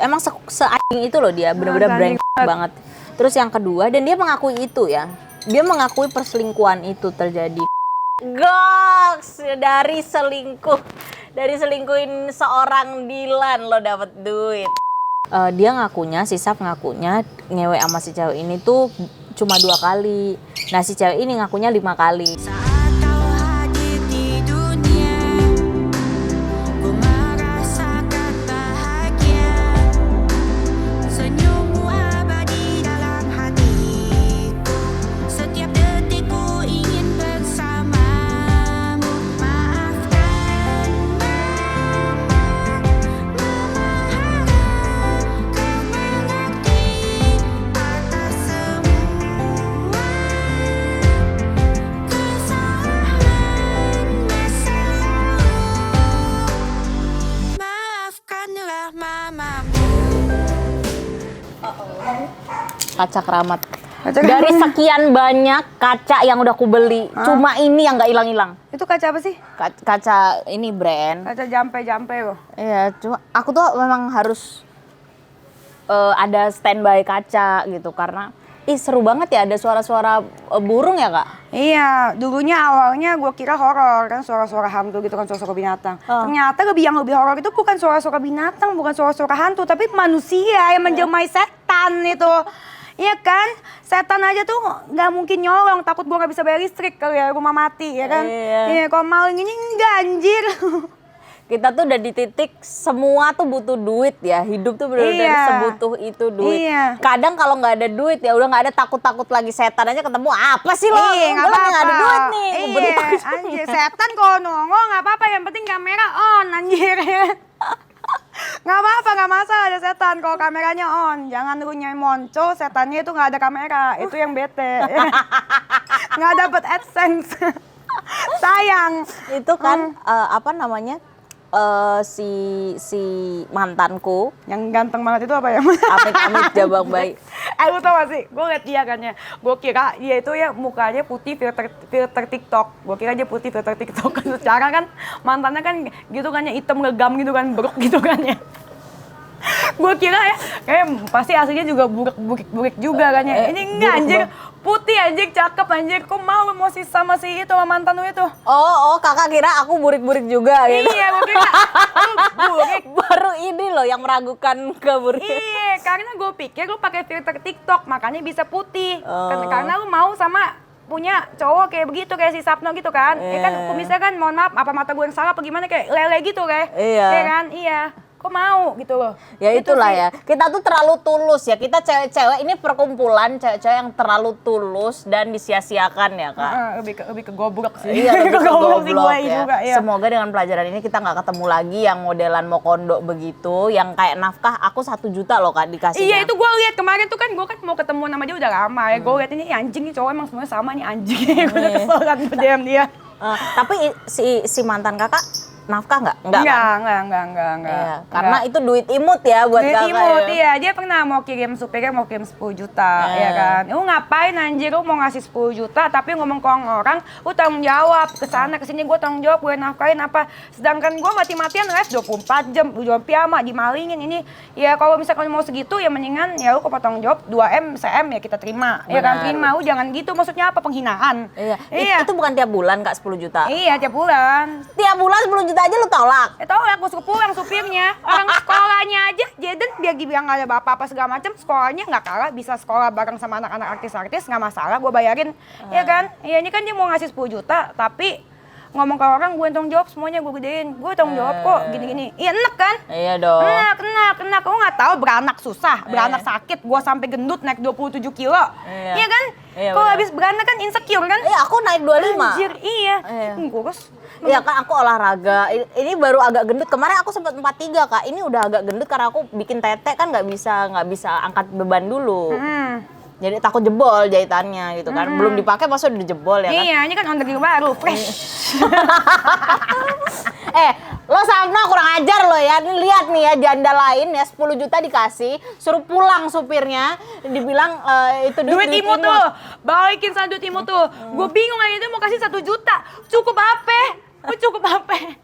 emang se-anjing itu loh dia, bener-bener brengsek banget. Terus yang kedua, dan dia mengakui itu ya, dia mengakui perselingkuhan itu terjadi. Goks, dari selingkuhin seorang Dilan lo dapet duit. Dia ngakunya, si Saf ngakunya ngewe sama si cewek ini tuh cuma 2 kali. Nah si cewek ini ngakunya 5 kali. Kaca keramat. Dari sekian banyak kaca yang udah aku beli, cuma ini yang nggak hilang-hilang. Itu kaca apa sih? Kaca ini brand. Kaca jampe loh. Iya, cuma aku tuh memang harus ada standby kaca gitu karena seru banget ya ada suara-suara burung ya kak? Iya, dulunya awalnya gue kira horor kan suara-suara hantu gitu kan suara-suara binatang. Ternyata yang lebih horor itu bukan suara-suara binatang, bukan suara-suara hantu, tapi manusia yang menjelmai setan itu. Iya kan, setan aja tuh nggak mungkin nyolong, takut gue nggak bisa bayar listrik kali ya, rumah mati ya kan. Iya, kalau maling ini enggak anjir. Kita tuh udah di titik semua tuh butuh duit ya, hidup tuh benar-benar sebutuh itu duit. Kadang kalau nggak ada duit ya udah nggak ada, takut takut lagi setan aja ketemu apa sih lo? Nggak apa-apa. Nggak ada duit nih. Anjir setan kalau nongol nggak apa-apa, yang penting kamera on anjir. Nggak apa-apa, nggak masalah ada setan kalau kameranya on. Jangan lu monco, setannya itu nggak ada kamera, itu yang bete. Nggak dapet AdSense. Sayang. Itu kan apa namanya? Si mantanku yang ganteng banget itu apa ya? Amit-amit jabang bayi. Lu tau gak sih, gue liat dia kan ya, gue kira dia itu ya mukanya putih filter TikTok. Gue kira dia putih filter TikTok kan, secara kan mantannya kan gitu kan ya, hitam legam gitu kan, beruk gitu kan ya. Gue kira ya, kayak pasti aslinya juga burik juga kan ya. Ini enggak anjir, putih anjir, cakep anjir. Kok mau sama si itu, sama mantan lu itu? Oh, kakak kira aku burik-burik juga gitu. Iya, gue kira burik. Baru ini loh yang meragukan ke burik. Iya, karena gue pikir lu pakai filter TikTok, makanya bisa putih. Karena lu mau sama punya cowok kayak begitu, kayak si Sapno gitu kan. Ya kan kumisnya kan, mohon maaf, apa mata gue yang salah apa gimana, kayak lele gitu kayak. Iya kan, iya. Kok mau gitu loh. Ya itulah ya, kita tuh terlalu tulus ya, kita cewek-cewek ini perkumpulan cewek-cewek yang terlalu tulus dan disia-siakan ya kak. Lebih ke goblok sih. Iya, lebih ke goblok ya. Juga, ya. Semoga dengan pelajaran ini kita nggak ketemu lagi yang modelan mau kondo begitu, yang kayak nafkah aku 1 juta loh kak dikasihnya. Iya itu gue lihat kemarin tuh kan, gue kan mau ketemu sama dia udah lama ya. Gue lihat ini anjing nih, cowok emang semuanya sama nih anjing. Gue udah kesel kan DM dia. Tapi si mantan kakak nafkah nggak? Enggak. Iya, karena itu duit imut ya buat kakak. Duit imut, iya. Dia pernah mau kirim supirnya, mau kirim 10 juta, ya kan. Lu ngapain anjir, lu mau ngasih 10 juta tapi ngomong ke orang, lu tanggung jawab. Kesana kesini gue tanggung jawab, gue nafkahin apa. Sedangkan gue mati-matian live 24 jam, lu jual piyama, dimalingin ini. Ya kalau misalkan mau segitu ya mendingan ya lu kok tanggung jawab 2M, CM ya kita terima. Ya kan, terima. Lu jangan gitu, maksudnya apa, penghinaan. Iya. Itu bukan tiap bulan kak 10 juta? Iya, tiap bulan. Tiap bulan 10 juta aja lu tolak? Tolak, gue suruh pulang supirnya. Orang sekolahnya aja, Jaden biar dibilang gak ada apa-apa segala macam, sekolahnya nggak kalah, bisa sekolah bareng sama anak-anak artis-artis, nggak masalah, gue bayarin. Ya kan? Iya, ini kan dia mau ngasih 10 juta, tapi ngomong ke orang gue tanggung jawab semuanya, gue gedein. Gue tanggung jawab kok, gini-gini. Iya, enak kan? Iya dong. Enak. Lo nggak tahu beranak susah, beranak sakit. Gue sampai gendut naik 27 kilo. Iya kan? Kalau habis beranak kan insecure kan? Iya, aku naik 25. Anjir, iya. Kurus. Iya kan, aku olahraga. Ini baru agak gendut. Kemarin aku sempat 43 kak. Ini udah agak gendut karena aku bikin tete kan nggak bisa angkat beban dulu. Jadi takut jebol jahitannya gitu kan. Belum dipakai masa udah jebol ya kan? Iya, ini kan on the baru, fresh. Lo Sapno kurang ajar lo ya. Nih lihat nih ya, janda lain ya 10 juta dikasih, suruh pulang supirnya, dibilang itu duit imut tuh. Balikin duit imut tuh. Gue bingung aja itu mau kasih 1 juta. Cukup apa? Cukup apa?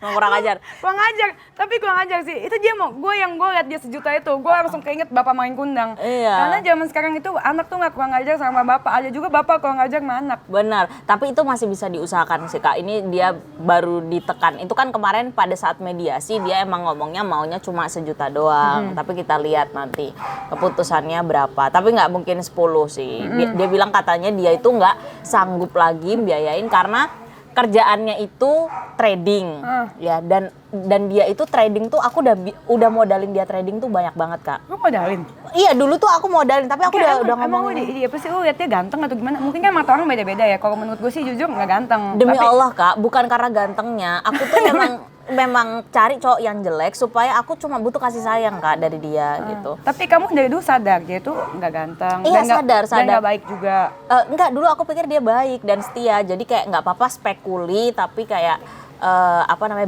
Mau kurang ajar. Kurang ajar, tapi kurang ajar sih. Itu dia mau, gue liat dia sejuta itu, gue langsung keinget bapak main kundang. Iya. Karena zaman sekarang itu anak tuh nggak kurang ajar sama bapak, ada juga bapak kurang ajar sama anak. Benar, tapi itu masih bisa diusahakan sih Kak. Ini dia baru ditekan. Itu kan kemarin pada saat mediasi dia emang ngomongnya maunya cuma 1 juta doang. Tapi kita lihat nanti keputusannya berapa. Tapi nggak mungkin 10 sih. Dia bilang katanya dia itu nggak sanggup lagi biayain karena kerjaannya itu trading, ya dan dia itu trading tuh aku udah modalin dia trading tuh banyak banget Kak. Lu modalin? Iya dulu tuh aku modalin tapi aku udah ngomong. Emang dia apa sih, lu liatnya ganteng atau gimana? Mungkin kan mata orang beda-beda ya. Kalau menurut gue sih jujur nggak ganteng. Demi Allah Kak, bukan karena gantengnya. Aku tuh memang cari cowok yang jelek supaya aku cuma butuh kasih sayang Kak dari dia gitu. Tapi kamu dari dulu sadar dia tuh nggak ganteng. Iya, dan sadar. nggak baik juga. Enggak, dulu aku pikir dia baik dan setia. Jadi kayak nggak apa-apa spekuli tapi kayak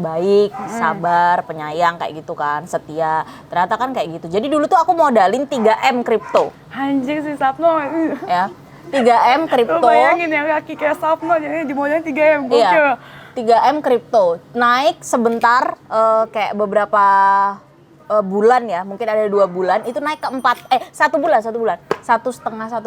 baik, sabar, penyayang kayak gitu kan, setia. Ternyata kan kayak gitu. Jadi dulu tuh aku modalin 3M kripto. Anjir si Sapno. Ya. 3M kripto. Lu bayangin ya kaki kayak Sapno jadi dimodalin 3M. Gokil. Iya. 3M kripto naik sebentar kayak beberapa bulan ya, mungkin ada 2 bulan itu naik ke 1 bulan 1,5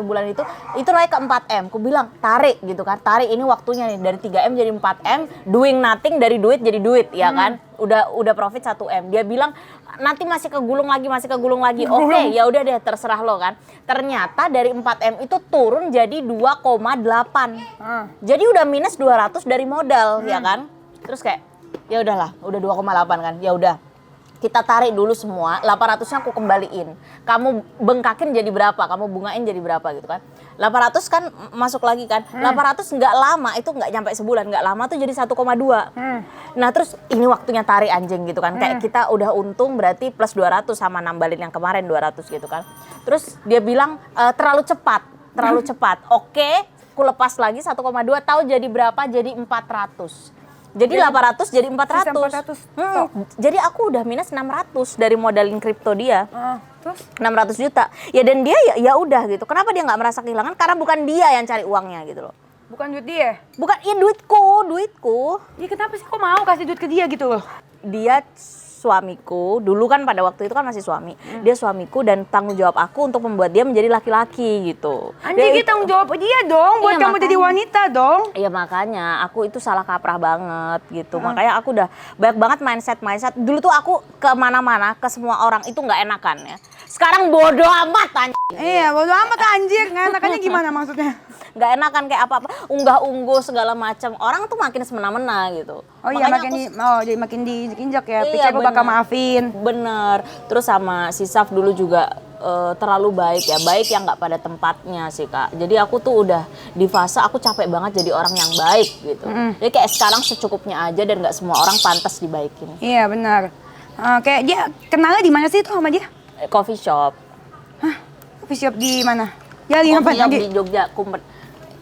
bulan itu naik ke 4M. Aku bilang tarik gitu kan, tarik ini waktunya nih dari 3M jadi 4M, doing nothing dari duit jadi duit ya kan, udah profit 1M. Dia bilang nanti masih kegulung lagi. Oke, ya udah deh terserah lo kan. Ternyata dari 4M itu turun jadi 2,8. Jadi udah minus 200 dari modal ya kan. Terus kayak ya udahlah, udah 2,8 kan. Ya udah. Kita tarik dulu semua, 800-nya aku kembaliin. Kamu bengkakin jadi berapa? Kamu bungain jadi berapa gitu kan. 800 kan masuk lagi kan. 800 nggak lama, itu nggak nyampe sebulan. Nggak lama tuh jadi 1,2. Nah terus ini waktunya tarik anjing gitu kan. Kayak kita udah untung berarti plus 200 sama nambalin yang kemarin 200 gitu kan. Terus dia bilang terlalu cepat. Oke, aku lepas lagi 1,2, tahu jadi berapa? Jadi 400. Jadi 800 jadi 400. Jadi aku udah minus 600 dari modalin kripto dia. Terus 600 juta. Ya dan dia ya udah gitu. Kenapa dia nggak merasa kehilangan? Karena bukan dia yang cari uangnya gitu loh. bukan duit dia? Bukan, ya duitku. Ya kenapa sih kok mau kasih duit ke dia gitu loh? Dia suamiku, dulu kan pada waktu itu kan masih suami. Dia suamiku dan tanggung jawab aku untuk membuat dia menjadi laki-laki gitu. Anjir, kita tanggung jawab dia dong, buat kamu jadi wanita dong. Iya makanya, aku itu salah kaprah banget gitu. Makanya aku udah banyak banget mindset. Dulu tuh aku kemana-mana, ke semua orang itu nggak enakan ya. Sekarang bodoh amat anjir. Iya, bodoh amat anjir. Nggak enakannya gimana maksudnya? Nggak enakan kayak apa-apa, unggah-ungguh segala macam. Orang tuh makin semena-mena gitu. Oh iya, jadi makin diinjak ya. Iya, Pikir aku bakal maafin. Bener. Terus sama si Saf dulu juga terlalu baik ya. Baik yang nggak pada tempatnya sih Kak. Jadi aku tuh udah di fase aku capek banget jadi orang yang baik gitu. Jadi kayak sekarang secukupnya aja dan nggak semua orang pantas dibaikin. Iya benar. Kayak dia kenalnya di mana sih tuh sama dia? Coffee shop. Hah? Coffee shop di mana? Ya di apa di Jogja,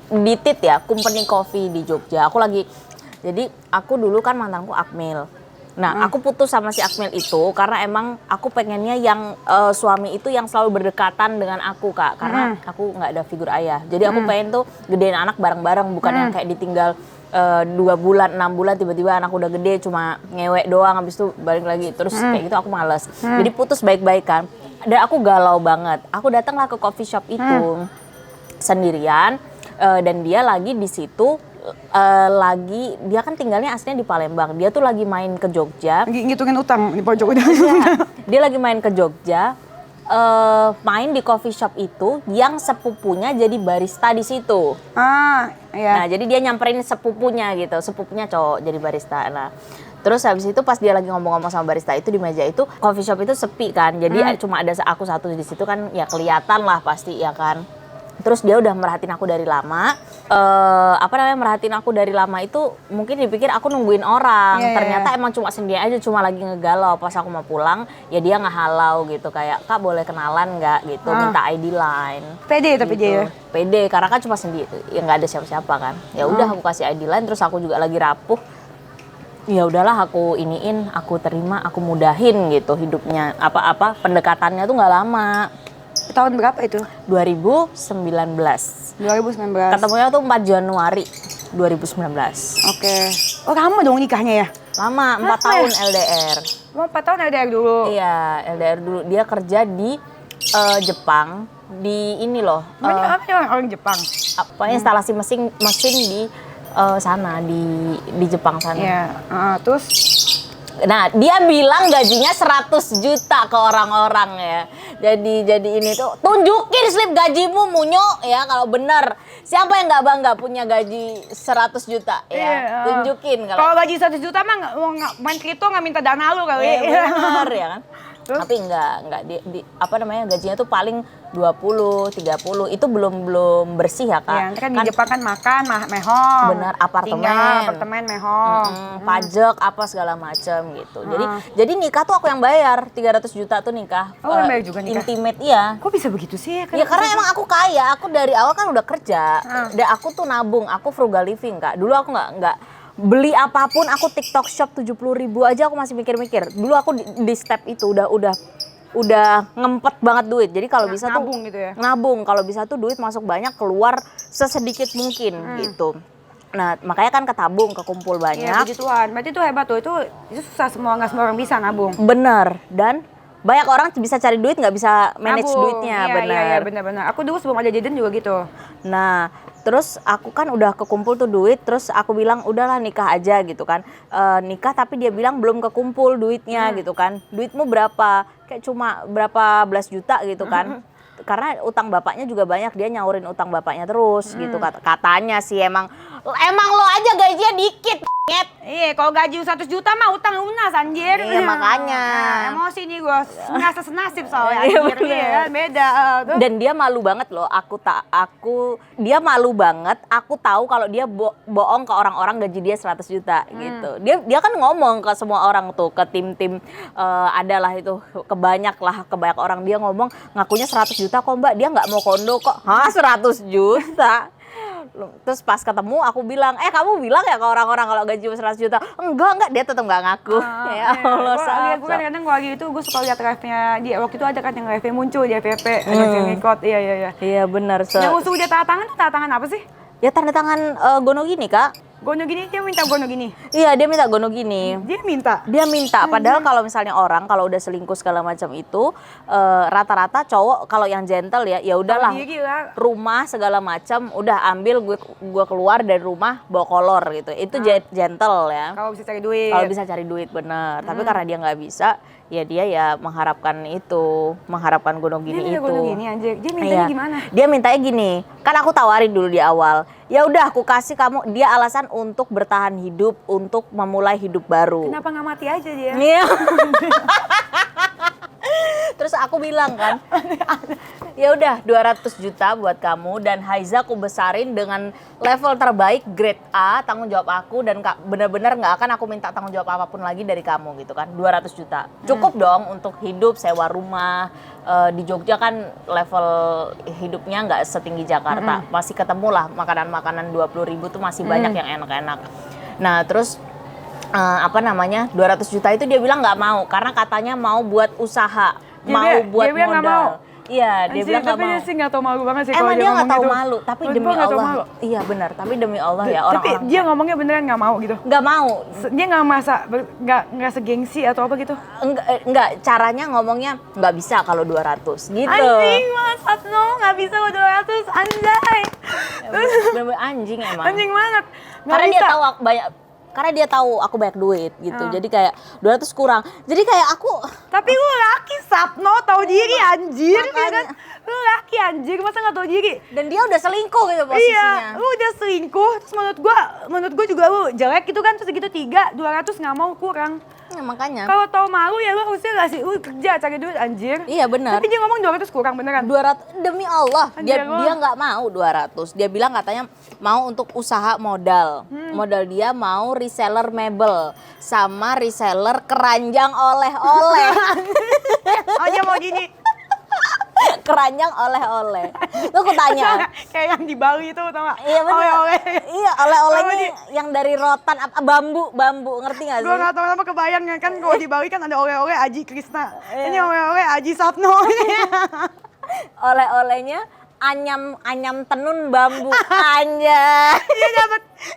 di TIT ya, Company Coffee di Jogja. Jadi aku dulu kan mantanku Akmil. Nah, aku putus sama si Akmil itu karena emang aku pengennya yang suami itu yang selalu berdekatan dengan aku Kak. Karena aku nggak ada figur ayah. Jadi aku pengen tuh gedein anak bareng-bareng, bukan yang kayak ditinggal 2 bulan, 6 bulan tiba-tiba anak udah gede cuma ngewek doang habis itu balik lagi. Terus kayak gitu aku males. Jadi putus baik-baik kan. Dan aku galau banget. Aku datanglah ke coffee shop itu sendirian. Dan dia lagi di situ dia kan tinggalnya aslinya di Palembang. Dia tuh lagi main ke Jogja. Ngitungin utang di pojok udah. Dia lagi main ke Jogja, main di coffee shop itu yang sepupunya jadi barista di situ. Iya. Nah, jadi dia nyamperin sepupunya gitu. Sepupunya cowok jadi barista. Nah, terus habis itu pas dia lagi ngomong-ngomong sama barista itu di meja itu, coffee shop itu sepi kan. Jadi cuma ada aku satu di situ kan, ya kelihatan lah pasti ya kan. Terus dia udah merhatiin aku dari lama. Merhatiin aku dari lama itu mungkin dipikir aku nungguin orang. Ternyata emang cuma sendiri aja, cuma lagi ngegalau. Pas aku mau pulang, ya dia ngehalau gitu. Kayak, Kak boleh kenalan nggak gitu, minta ID line. Pede tapi gitu. dia ya? Pede, karena kan cuma sendiri, ya nggak ada siapa-siapa kan. Ya udah aku kasih ID line, terus aku juga lagi rapuh. Ya udahlah aku iniin, aku terima, aku mudahin gitu hidupnya. Pendekatannya tuh nggak lama. Tahun berapa itu? 2019. 2019. Ketemunya tuh 4 Januari 2019. Oke. Oh kamu dong nikahnya ya? Lama, 4 tahun LDR. Mau 4 tahun LDR dulu. Iya, LDR dulu. Dia kerja di Jepang, di ini loh. Apa orang Jepang? Apa instalasi mesin di sana di Jepang sana. Iya, terus Nah, dia bilang gajinya 100 juta ke orang-orang ya. Jadi ini tuh tunjukin slip gajimu Munyo ya kalau benar. Siapa yang nggak bangga punya gaji 100 juta ya? Iya. Tunjukin kalau gaji 100 juta mah nggak main kripto nggak minta dana lu kali. Iya, benar ya kan? Terus? Tapi enggak apa namanya gajinya tuh paling 20, 30 itu belum bersih ya Kak. Ya, nanti kan di Jepang kan makan mehong. Bener, apartemen. Tinggal apartemen mehong. Pajak apa segala macam gitu. Jadi nikah tuh aku yang bayar 300 juta tuh nikah. Oh, yang bayar juga nikah? Intimate iya. Kok bisa begitu sih? Ya karena emang aku kaya, aku dari awal kan udah kerja. Dan aku tuh nabung, aku frugal living Kak. Dulu aku nggak beli apapun, aku TikTok shop 70.000 aja aku masih mikir-mikir. Dulu aku di step itu udah ngempet banget duit. Jadi kalau bisa nabung tuh gitu ya? Nabung, kalau bisa tuh duit masuk banyak, keluar sesedikit mungkin gitu. Nah, makanya kan ketabung, kekumpul banyak. Iya, puji Tuhan. Berarti itu hebat tuh. Itu susah nggak semua orang bisa nabung. Bener, dan banyak orang bisa cari duit nggak bisa manage duitnya, Iya, benar-benar. Aku dulu sebelum ada Jaden juga gitu. Nah, terus aku kan udah kekumpul tuh duit, terus aku bilang udahlah nikah aja gitu kan. Nikah tapi dia bilang belum kekumpul duitnya gitu kan. Duitmu berapa? Kayak cuma berapa belas juta gitu kan. Karena utang bapaknya juga banyak, dia nyaurin utang bapaknya terus gitu katanya sih emang lo aja gajinya dikit. Iya, kalau gaji 100 juta mah utang lunas anjir. Iya, makanya. Nah, emosi nih gue, ngerasa senasib soalnya Iya, anjir. Iya kan, beda. Dan dia malu banget loh, dia malu banget, aku tahu kalau dia bohong ke orang-orang gaji dia 100 juta gitu. Dia kan ngomong ke semua orang tuh, ke tim-tim adalah itu kebanyak orang dia ngomong ngakunya 100 juta kok Mbak, dia nggak mau kondo kok. Hah, 100 juta? Terus pas ketemu aku bilang, kamu bilang ya ke orang-orang kalau gaji 100 juta? Enggak, dia tetap nggak ngaku. Ya Allah, gue kan kadang lagi itu gue suka lihat live-nya dia. Waktu itu ada kan yang live muncul di FVP, ada yang record. Iya. Iya benar. Yang usul dia tanda tangan tuh tanda tangan apa sih? Ya tanda tangan gono gini Kak. Gono gini, dia minta gono gini? Iya, dia minta gono gini. Dia minta? Padahal kalau misalnya orang kalau udah selingkuh segala macam itu rata-rata cowok kalau yang gentle ya udahlah rumah segala macam udah ambil gue keluar dari rumah bawa kolor gitu. Itu gentle ya. Kalau bisa cari duit. Kalau bisa cari duit bener. Tapi karena dia nggak bisa, ya dia mengharapkan gono gini dia itu. Gono gini anjir. Dia mintanya gimana? Dia mintanya gini. Kan aku tawarin dulu di awal. Ya udah aku kasih kamu, dia alasan untuk bertahan hidup, untuk memulai hidup baru. Kenapa nggak mati aja dia? Iya. Terus aku bilang kan, ya udah 200 juta buat kamu dan Haiza aku besarin dengan level terbaik grade A, tanggung jawab aku dan benar-benar nggak akan aku minta tanggung jawab apapun lagi dari kamu gitu kan. 200 juta. Cukup dong untuk hidup, sewa rumah. Di Jogja kan level hidupnya nggak setinggi Jakarta. Masih ketemu lah makanan-makanan 20.000 tuh masih banyak yang enak-enak. Nah, terus 200 juta itu dia bilang nggak mau karena katanya mau buat usaha, buat modal. Iya, dia bilang nggak mau. Tapi dia sih nggak tahu malu banget sih. Emang dia nggak tahu gitu. malu, tapi demi Allah. Iya benar, tapi demi Allah ya orang-orang. Tapi dia ngomongnya beneran nggak mau gitu. Nggak mau. Dia nggak nggak segengsi atau apa gitu. Enggak, caranya ngomongnya nggak bisa kalau 200 gitu. Anjing Mas Sapno nggak bisa kalau 200 anjay. Bener-bener anjing emang. Anjing banget. Karena dia tahu karena dia tahu aku banyak duit gitu. Jadi kayak 200 kurang. Jadi kayak aku. Tapi lu laki Sapno tahu diri anjir. Makanya. Kan? Lu laki anjir masa nggak tahu diri. Dan dia udah selingkuh gitu posisinya. Iya, lu udah selingkuh. Terus menurut gua juga lu jelek gitu kan. Terus segitu 200 nggak mau kurang. Ya, makanya. Kalau tahu malu ya lu harusnya ngasih lu kerja cari duit anjir. Iya benar. Tapi dia ngomong 200 kurang beneran. 200 demi Allah. Anjir, Dia nggak mau 200. Dia bilang katanya mau untuk usaha modal. Modal dia mau reseller mebel sama reseller keranjang oleh-oleh. Oh dia mau gini. Keranjang oleh-oleh. Lu aku tanya. Kayak yang di Bali itu tau gak? Iya benar. Oleh-oleh. Iya, oleh-olehnya yang dari rotan bambu, ngerti gak sih? Gue gak tau kenapa kebayang kan kalau di Bali kan ada oleh-oleh Aji Krisna. Ini oleh-oleh Aji Sapno. Oleh-olehnya anyam tenun bambu. Anjay.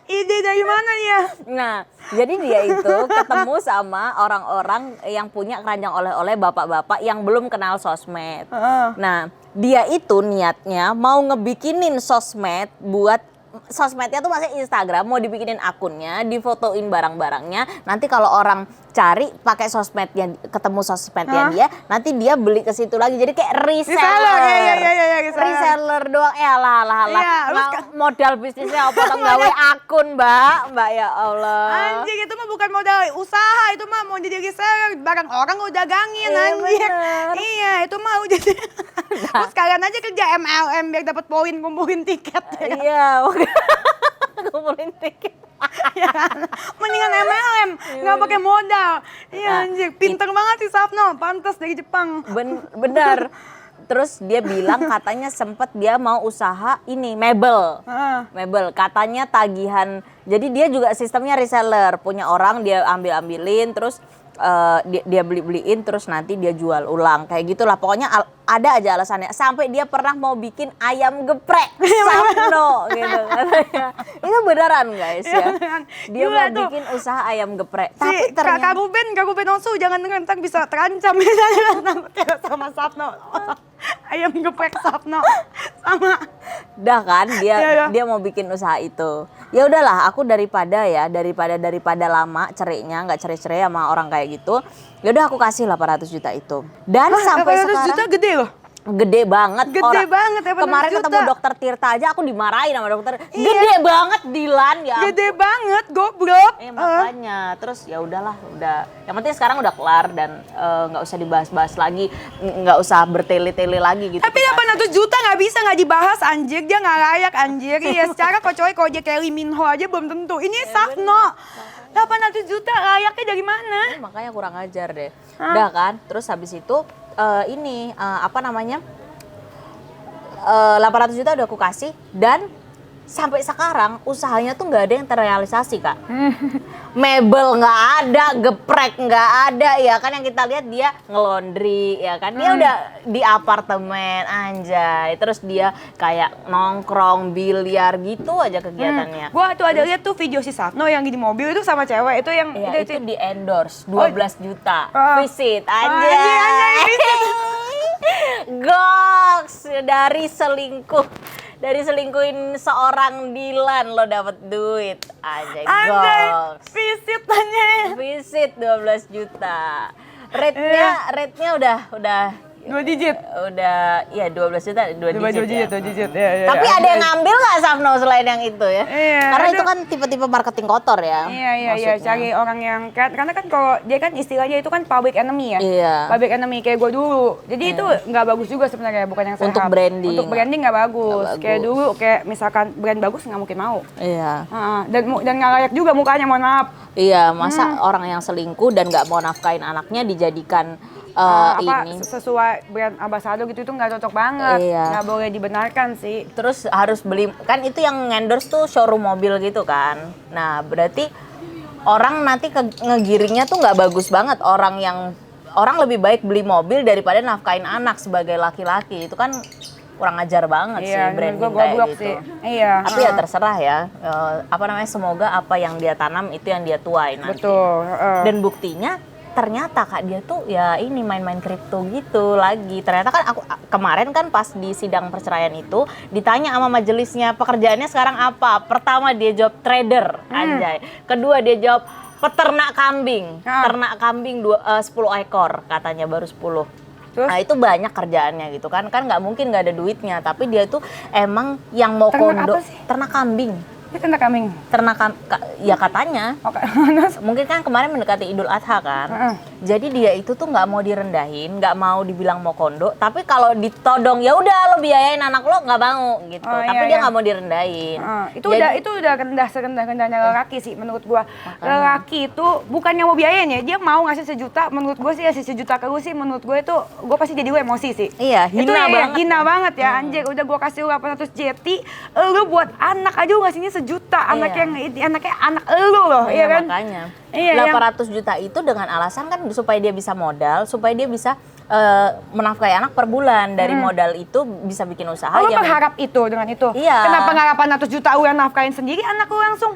Ide dari mana dia? Nah, jadi dia itu ketemu sama orang-orang yang punya keranjang oleh-oleh, bapak-bapak yang belum kenal sosmed. Nah, dia itu niatnya mau ngebikinin sosmed buat sosmednya tuh masih Instagram, mau dibikinin akunnya, difotoin barang-barangnya. Nanti kalau orang cari pakai sosmednya, ketemu sosmednya dia, nanti dia beli ke situ lagi. Jadi kayak reseller. Reseller doang. Lah. Iya, Modal bisnisnya apa tau gawe akun, Mbak ya Allah. Anjir, itu mah bukan modal usaha, itu mah mau jadi reseller, barang orang udah gangin, Iya, anjir. bener. Iya, itu mah udah. Terus kalian aja kerja MLM biar dapat poin, kumpulin tiket. Iya, kumpulin tiket. Mendingan MLM, nggak pakai modal. Iya, anjir, pinter banget sih Sapno, pantas dari Jepang. Benar. Terus dia bilang katanya sempet dia mau usaha ini mebel. Mebel katanya tagihan. Jadi dia juga sistemnya reseller, punya orang dia ambilin terus dia beliin terus nanti dia jual ulang kayak gitulah. Pokoknya ada aja alasannya. Sampai dia pernah mau bikin ayam geprek Sapno gitu katanya. Itu beneran guys ya. Dia mau bikin usaha ayam geprek. Tapi ternyata Kak Ruben Osu jangan dengar, ntar bisa terancam misalnya sama Sapno. Ayam geprek Sapno sama. Dah kan dia mau bikin usaha itu. Ya udahlah, aku daripada lama cerainya, nggak cerai-cerai sama orang kayak gitu. Ya udah aku kasih 800 juta itu. Dan sampai 800 sekarang juta gede loh. Gede banget. Gede banget 800 Kemarin juta. ketemu dokter Tirta aja aku dimarahin sama dokter. Gede banget Dilan ya. Gede banget, goblok. Makanya terus ya udahlah, udah. Yang penting sekarang udah kelar dan nggak usah dibahas-bahas lagi, nggak usah bertele-tele lagi gitu. Tapi 800 juta nggak bisa nggak dibahas, anjir, dia nggak layak, anjir. Iya, secara kocoi kalau dia kayak Lee Min Ho aja belum tentu. Ini Sapno. 800 juta layaknya dari mana? Makanya kurang ajar deh. Udah kan, terus habis itu apa namanya, 800 juta udah aku kasih dan sampai sekarang usahanya tuh nggak ada yang terrealisasi Kak. Mebel nggak ada, geprek nggak ada ya kan, yang kita lihat dia ngelondri ya kan, dia udah di apartemen anjay, terus dia kayak nongkrong, biliar gitu aja kegiatannya. Gua tuh ada lihat tuh video si Sapno yang di mobil itu sama cewek itu yang ya, itu di endorse 12 juta visit Anjay, Goks, dari selingkuhin seorang Dilan lo dapet duit aja. Goks. Visit 12 juta. Rate-nya udah 2 digit. Udah, iya 12 juta, 2 digit. Ya. Tapi ada yang ngambil nggak Sapno selain yang itu ya? Iya, Karena itu kan tipe-tipe marketing kotor ya. Iya, cari orang yang karena kan kalau dia kan istilahnya itu kan public enemy ya. Iya. Public enemy kayak gue dulu. Jadi itu nggak bagus juga sebenarnya, bukan yang sehat. Untuk branding. Untuk branding nggak bagus. Kayak dulu kayak misalkan brand bagus nggak mungkin mau. Iya. Dan nggak layak juga mukanya, mohon maaf. Iya, masa orang yang selingkuh dan nggak mau nafkain anaknya dijadikan ini sesuai brand ambassador gitu, itu nggak cocok banget. Iya. Nggak boleh dibenarkan sih. Terus harus beli, kan itu yang endorse tuh showroom mobil gitu kan. Nah berarti orang nanti ngegiringnya tuh nggak bagus banget. Orang lebih baik beli mobil daripada nafkain anak sebagai laki-laki. Itu kan kurang ajar banget sih branding kayak gitu. Sih. Iya. Tapi ya terserah ya. Semoga apa yang dia tanam itu yang dia tuai nanti. Betul. Dan buktinya ternyata Kak dia tuh ya ini main-main kripto gitu lagi. Ternyata kan aku kemarin kan pas di sidang perceraian itu ditanya sama majelisnya pekerjaannya sekarang apa. Pertama dia jawab trader, anjay. Kedua dia jawab peternak kambing. Ternak kambing 10 ekor katanya, baru 10. Terus? Nah itu banyak kerjaannya gitu kan nggak mungkin nggak ada duitnya, tapi dia tuh emang yang mau kondo ternak kambing. Itu ternak kambing? Ya katanya. Mungkin kan kemarin mendekati Idul Adha kan. Jadi dia itu tuh nggak mau direndahin, nggak mau dibilang mau kondo. Tapi kalau ditodong ya udah lo biayain anak lo, nggak mau gitu. Tapi dia nggak mau direndahin. Itu udah serendah-rendahnya lelaki sih menurut gua. Lelaki itu bukannya mau biayain ya, dia mau ngasih 1 juta. Menurut gua sih ngasih 1 juta ke lu sih, menurut gua itu gua pasti jadi emosi sih. Iya, hina banget ya. Anjir, udah gua kasih lu 800 jeti, lu buat anak aja lu ngasihnya 1 juta. Anaknya anak elu loh, iya kan? Makanya. Iya, 800 juta itu dengan alasan kan supaya dia bisa modal, supaya dia bisa menafkahi anak per bulan. Dari modal itu bisa bikin usaha Lo yang berharap itu dengan itu? Iya. Kenapa nggak 800 juta lu yang nafkahin sendiri anak lu langsung?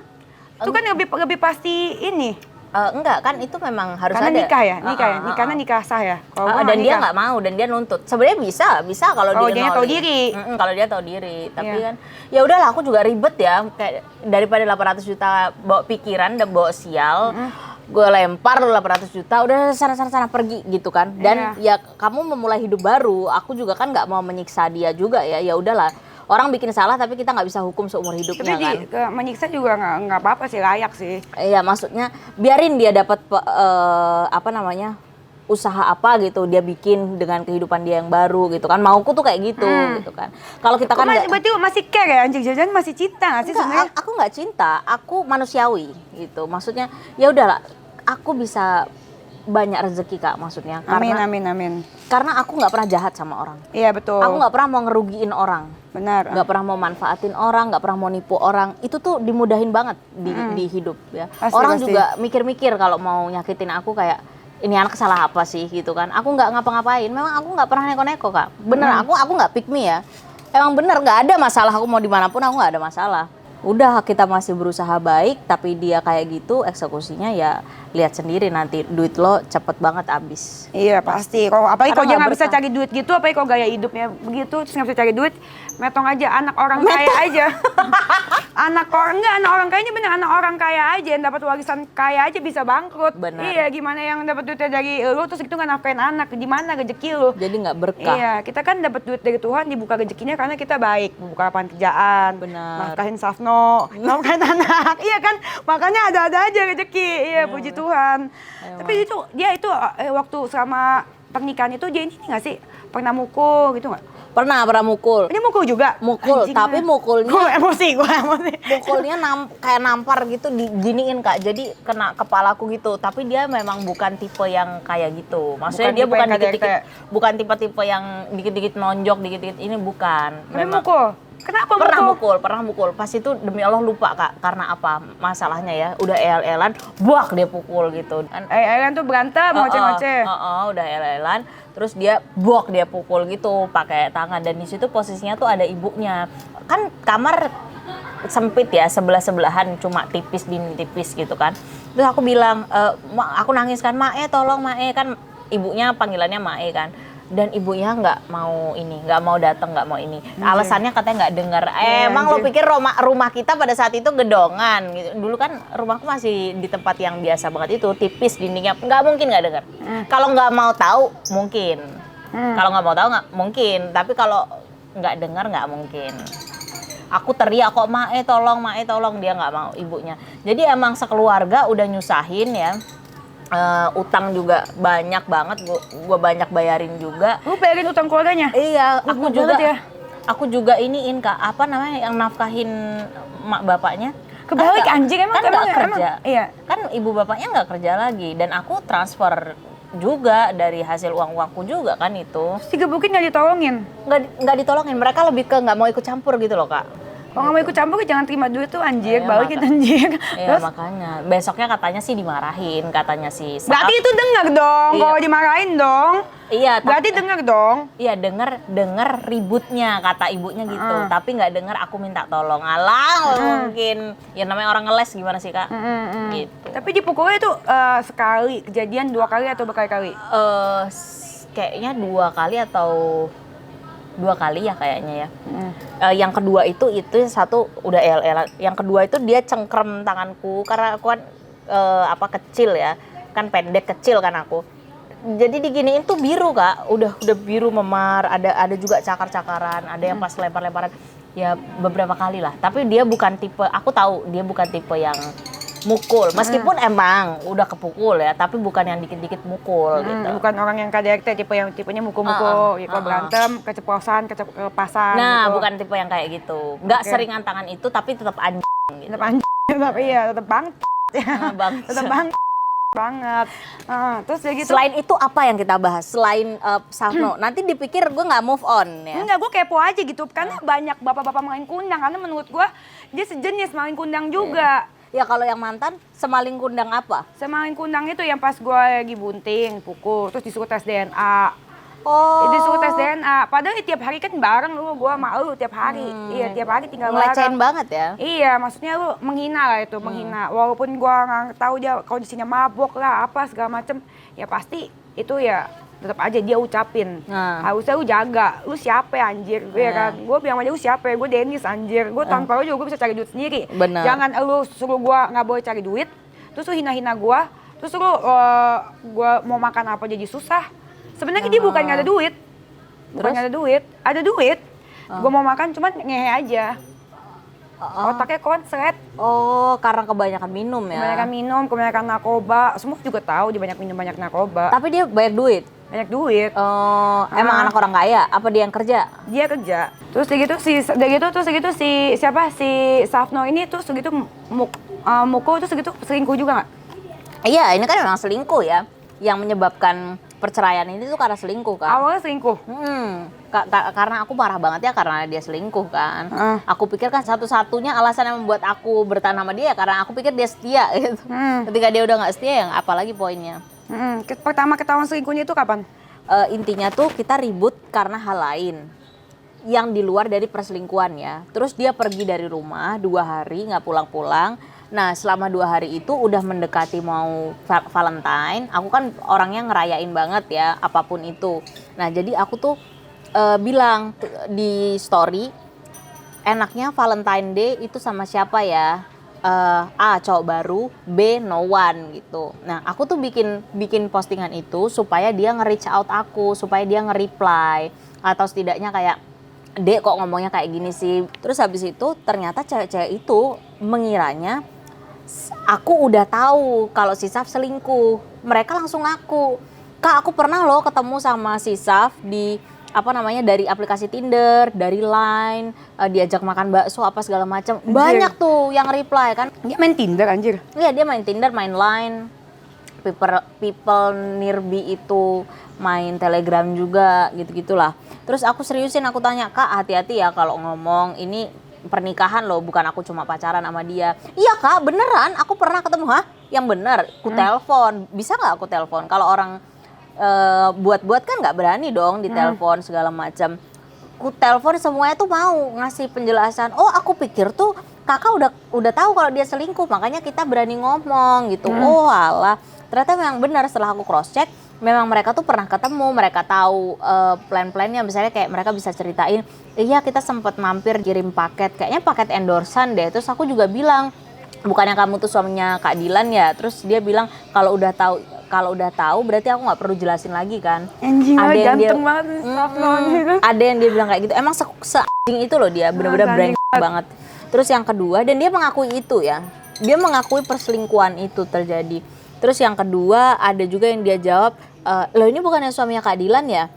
Itu kan lebih pasti ini. enggak kan itu memang harus Karena ada. nikah ya, karena nikah sah ya. Kalau gua Dan nggak dia nikah. nggak mau dan dia nuntut. Sebenarnya bisa kalau Kalau dia dia tahu diri. Kalau dia tahu diri. Tapi Iya. kan ya udahlah aku juga ribet ya kayak daripada 800 juta bawa pikiran dan bawa sial. Gue lempar 800 juta udah sana pergi gitu kan. Dan ya kamu memulai hidup baru. Aku juga kan nggak mau menyiksa dia juga ya. Ya udahlah. Orang bikin salah tapi kita nggak bisa hukum seumur hidupnya kan. Menyiksa juga nggak apa-apa sih, layak sih. Iya, maksudnya biarin dia dapat usaha apa gitu dia bikin dengan kehidupan dia yang baru gitu kan. Mauku tuh kayak gitu gitu kan. Kalau kita kan Berarti masih care ya, anjing jajan masih cinta nggak sih sebenarnya? aku nggak cinta, aku manusiawi gitu. Maksudnya ya udahlah, aku bisa banyak rezeki Kak maksudnya. Amin. Karena aku nggak pernah jahat sama orang. Iya betul. Aku nggak pernah mau ngerugiin orang. Benar. Nggak pernah mau manfaatin orang, nggak pernah mau nipu orang. Itu tuh dimudahin banget di hidup ya. Orang juga mikir-mikir kalau mau nyakitin aku kayak ini anak salah apa sih gitu kan. Aku nggak ngapa-ngapain. Memang aku nggak pernah neko-neko Kak. Bener, aku nggak pick me ya. Emang bener nggak ada masalah. Aku mau dimanapun aku nggak ada masalah. Udah kita masih berusaha baik, tapi dia kayak gitu eksekusinya ya lihat sendiri nanti duit lo cepet banget habis. Iya pasti. Apalagi kalau Karena dia nggak nggak bisa berkah. cari duit gitu, apalagi kalau gaya hidupnya begitu, terus nggak bisa cari duit, metong aja anak orang kaya aja. anak orang kayanya bener anak orang kaya aja yang dapat warisan kaya aja bisa bangkrut. Benar. Iya, gimana yang dapat duitnya dari lu terus itu nggak nafkahin anak, gimana rezeki lu? Jadi nggak berkah. Iya, kita kan dapat duit dari Tuhan, dibuka rezekinya karena kita baik, membuka lapangan kerjaan, Benar. nafkahin Safno, nafkahin anak, iya kan, makanya ada-ada aja rezeki, iya puji Tuhan. Tapi itu dia itu waktu selama pernikahan itu dia ini nggak sih pernah mukul gitu nggak? Pernah mukul. Ini mukul juga? Mukul, Anjing, tapi mukulnya gue emosi. mukulnya kayak nampar gitu diginiin Kak. Jadi kena kepalaku gitu. Tapi dia memang bukan tipe yang kayak gitu. Maksudnya Bukan dia tipe bukan yang dikit-dikit kayak- bukan tipe-tipe yang dikit-dikit nonjok, dikit-dikit ini bukan. Tapi mukul? Kenapa Pernah mukul. Pas itu demi Allah lupa Kak. Karena apa? Masalahnya ya, udah el-elan, buak dia pukul gitu. Elan tuh berantem, ngoceh-ngoceh. Udah el-elan. Terus dia buak dia pukul gitu pakai tangan dan di situ posisinya tuh ada ibunya. Kan kamar sempit ya, sebelah-sebelahan cuma tipis dinding tipis gitu kan. Terus aku bilang, aku nangis kan, "Mae tolong Mae," kan ibunya panggilannya Mae kan. Dan ibunya nggak mau datang, nggak mau ini. Alasannya katanya nggak dengar. Emang lo pikir rumah kita pada saat itu gedongan gitu. Dulu kan rumahku masih di tempat yang biasa banget itu, tipis dindingnya, nggak mungkin nggak dengar. Kalau nggak mau tahu mungkin. Kalau nggak mau tahu nggak mungkin. Tapi kalau nggak dengar nggak mungkin. Aku teriak kok, Mae tolong, dia nggak mau ibunya. Jadi emang sekeluarga udah nyusahin ya. Utang juga banyak banget, gue banyak bayarin juga. Lu bayarin utang keluarganya? Iya, aku juga iniin Kak, apa namanya yang nafkahin mak bapaknya. Kebalik anjing emang kan nggak kerja. Iya. Kan ibu bapaknya nggak kerja lagi dan aku transfer juga dari hasil uangku juga kan itu. Terus digebukin nggak ditolongin? Nggak ditolongin, mereka lebih ke nggak mau ikut campur gitu loh Kak. Kalau nggak mau ikut campur jangan terima duit tuh anjir, Iya, balikin anjir. Iya makanya, besoknya katanya sih dimarahin, katanya sih. Berarti itu dengar dong, Iya. kalau dimarahin dong. Iya, Berarti dengar dong. Iya denger ributnya kata ibunya gitu, tapi nggak denger aku minta tolong. Alah mungkin ya namanya orang ngeles gimana sih Kak? Gitu. Tapi dipukulnya itu sekali, kejadian 2 kali atau berkali-kali? Kayaknya 2 kali atau 2 kali ya kayaknya ya. Yang kedua itu satu udah el-elan. Yang kedua itu dia cengkrem tanganku karena aku kan kecil ya, kan pendek kecil kan aku. Jadi diginiin tuh biru Kak, udah biru memar, ada juga cakar-cakaran, ada yang pas lempar-lemparan, ya beberapa kali lah. Tapi dia bukan tipe, aku tahu dia bukan tipe yang mukul, meskipun emang udah kepukul ya, tapi bukan yang dikit-dikit mukul gitu. Bukan orang yang KDRT, tipenya mukul-mukul, ya kalau berantem, keceplosan, kelepasan Nah, gitu. bukan tipe yang kayak gitu. Nggak seringan tangan itu, tapi tetap anjing gitu. Tetap anjing, tetap bang. Bang. Tetap bang banget. Terus ya gitu. Selain itu apa yang kita bahas? Selain Safno, nanti dipikir gue nggak move on ya. Enggak, gue kepo aja gitu. Karena banyak bapak-bapak main kundang. Karena menurut gue, dia sejenis main kundang juga. Ya kalau yang mantan, semaling kundang apa? Saya main kundang itu yang pas gue lagi bunting, pukul. Terus disuruh tes DNA. Oh. Disuruh tes DNA. Padahal tiap hari kan bareng lu, gua sama lu tiap hari. Iya, tiap hari tinggal Ngelecehin bareng. banget ya. Iya, maksudnya lu menghina lah itu, menghina. Walaupun gua nggak tahu dia kondisinya mabok lah, apa segala macem, ya pasti itu ya tetap aja dia ucapin. Harusnya lu jaga, lu siapa ya anjir, ya kan? Gue bilang aja lu siapa ya, gue Dennis anjir. Gue tanpa lu juga gue bisa cari duit sendiri. Bener. Jangan lu suruh gua nggak boleh cari duit, terus lu hina-hina gua, terus lu gua mau makan apa jadi susah. Sebenarnya dia bukan nggak ada duit, bukan nggak ada duit, ada duit. Gua mau makan cuman ngehe aja. Otaknya konslet. Oh, karena kebanyakan minum ya. Kebanyakan minum, kebanyakan narkoba. Semua juga tahu dia banyak minum, banyak narkoba. Tapi dia banyak duit. Banyak duit. Oh, emang anak orang kaya? Apa dia yang kerja? Dia kerja. Terus segitu si siapa si Safno ini tuh segitu mukul tuh segitu selingkuh juga nggak? Iya, ini kan memang selingkuh ya. Yang menyebabkan perceraian ini tuh karena selingkuh kan. Awalnya selingkuh. Karena aku marah banget ya karena dia selingkuh kan. Aku pikir kan satu-satunya alasan yang membuat aku bertahan sama dia karena aku pikir dia setia gitu. Ketika dia udah nggak setia yang apalagi poinnya. Pertama ketahuan selingkuhnya itu kapan? Intinya tuh kita ribut karena hal lain yang di luar dari perselingkuhan ya. Terus dia pergi dari rumah 2 hari nggak pulang-pulang. Nah selama 2 hari itu udah mendekati mau Valentine. Aku kan orangnya ngerayain banget ya apapun itu. Nah jadi aku tuh bilang di story, enaknya Valentine Day itu sama siapa ya? A, cowok baru, B, no one gitu. Nah aku tuh bikin postingan itu supaya dia nge-reach out aku, supaya dia nge-reply. Atau setidaknya kayak, Dek kok ngomongnya kayak gini sih. Terus habis itu ternyata cewek-cewek itu mengiranya aku udah tahu kalau si Saf selingkuh. Mereka langsung ngaku, Kak aku pernah loh ketemu sama si Saf di dari aplikasi Tinder, dari Line, diajak makan bakso apa segala macam. Banyak tuh yang reply kan. Dia main Tinder anjir. Iya dia main Tinder, main Line. People nearby itu main Telegram juga gitu-gitulah. Terus aku seriusin, aku tanya, Kak hati-hati ya kalau ngomong ini pernikahan loh, bukan aku cuma pacaran sama dia. Iya Kak beneran, aku pernah ketemu. Hah? Yang bener? Aku telepon. Bisa nggak aku telepon? Kalau orang buat-buat kan nggak berani dong ditelepon segala macam. Ku telepon semuanya tuh mau ngasih penjelasan. Oh aku pikir tuh kakak udah tahu kalau dia selingkuh, makanya kita berani ngomong gitu. Oh alah, ternyata memang benar setelah aku cross check. Memang mereka tuh pernah ketemu, mereka tahu plan-plannya. Misalnya kayak mereka bisa ceritain, iya kita sempat mampir kirim paket, kayaknya paket endorsan deh. Terus aku juga bilang, bukannya kamu tuh suaminya Kak Dilan ya? Terus dia bilang kalau udah tahu berarti aku nggak perlu jelasin lagi kan. Anjing ganteng banget gitu. Ada yang dia bilang kayak gitu. Emang se-anjing itu loh dia, bener-bener brengsek banget. Terus yang kedua, dan dia mengakui itu ya. Dia mengakui perselingkuhan itu terjadi. Terus yang kedua ada juga yang dia jawab, loh ini bukannya suaminya Kak Dilan ya?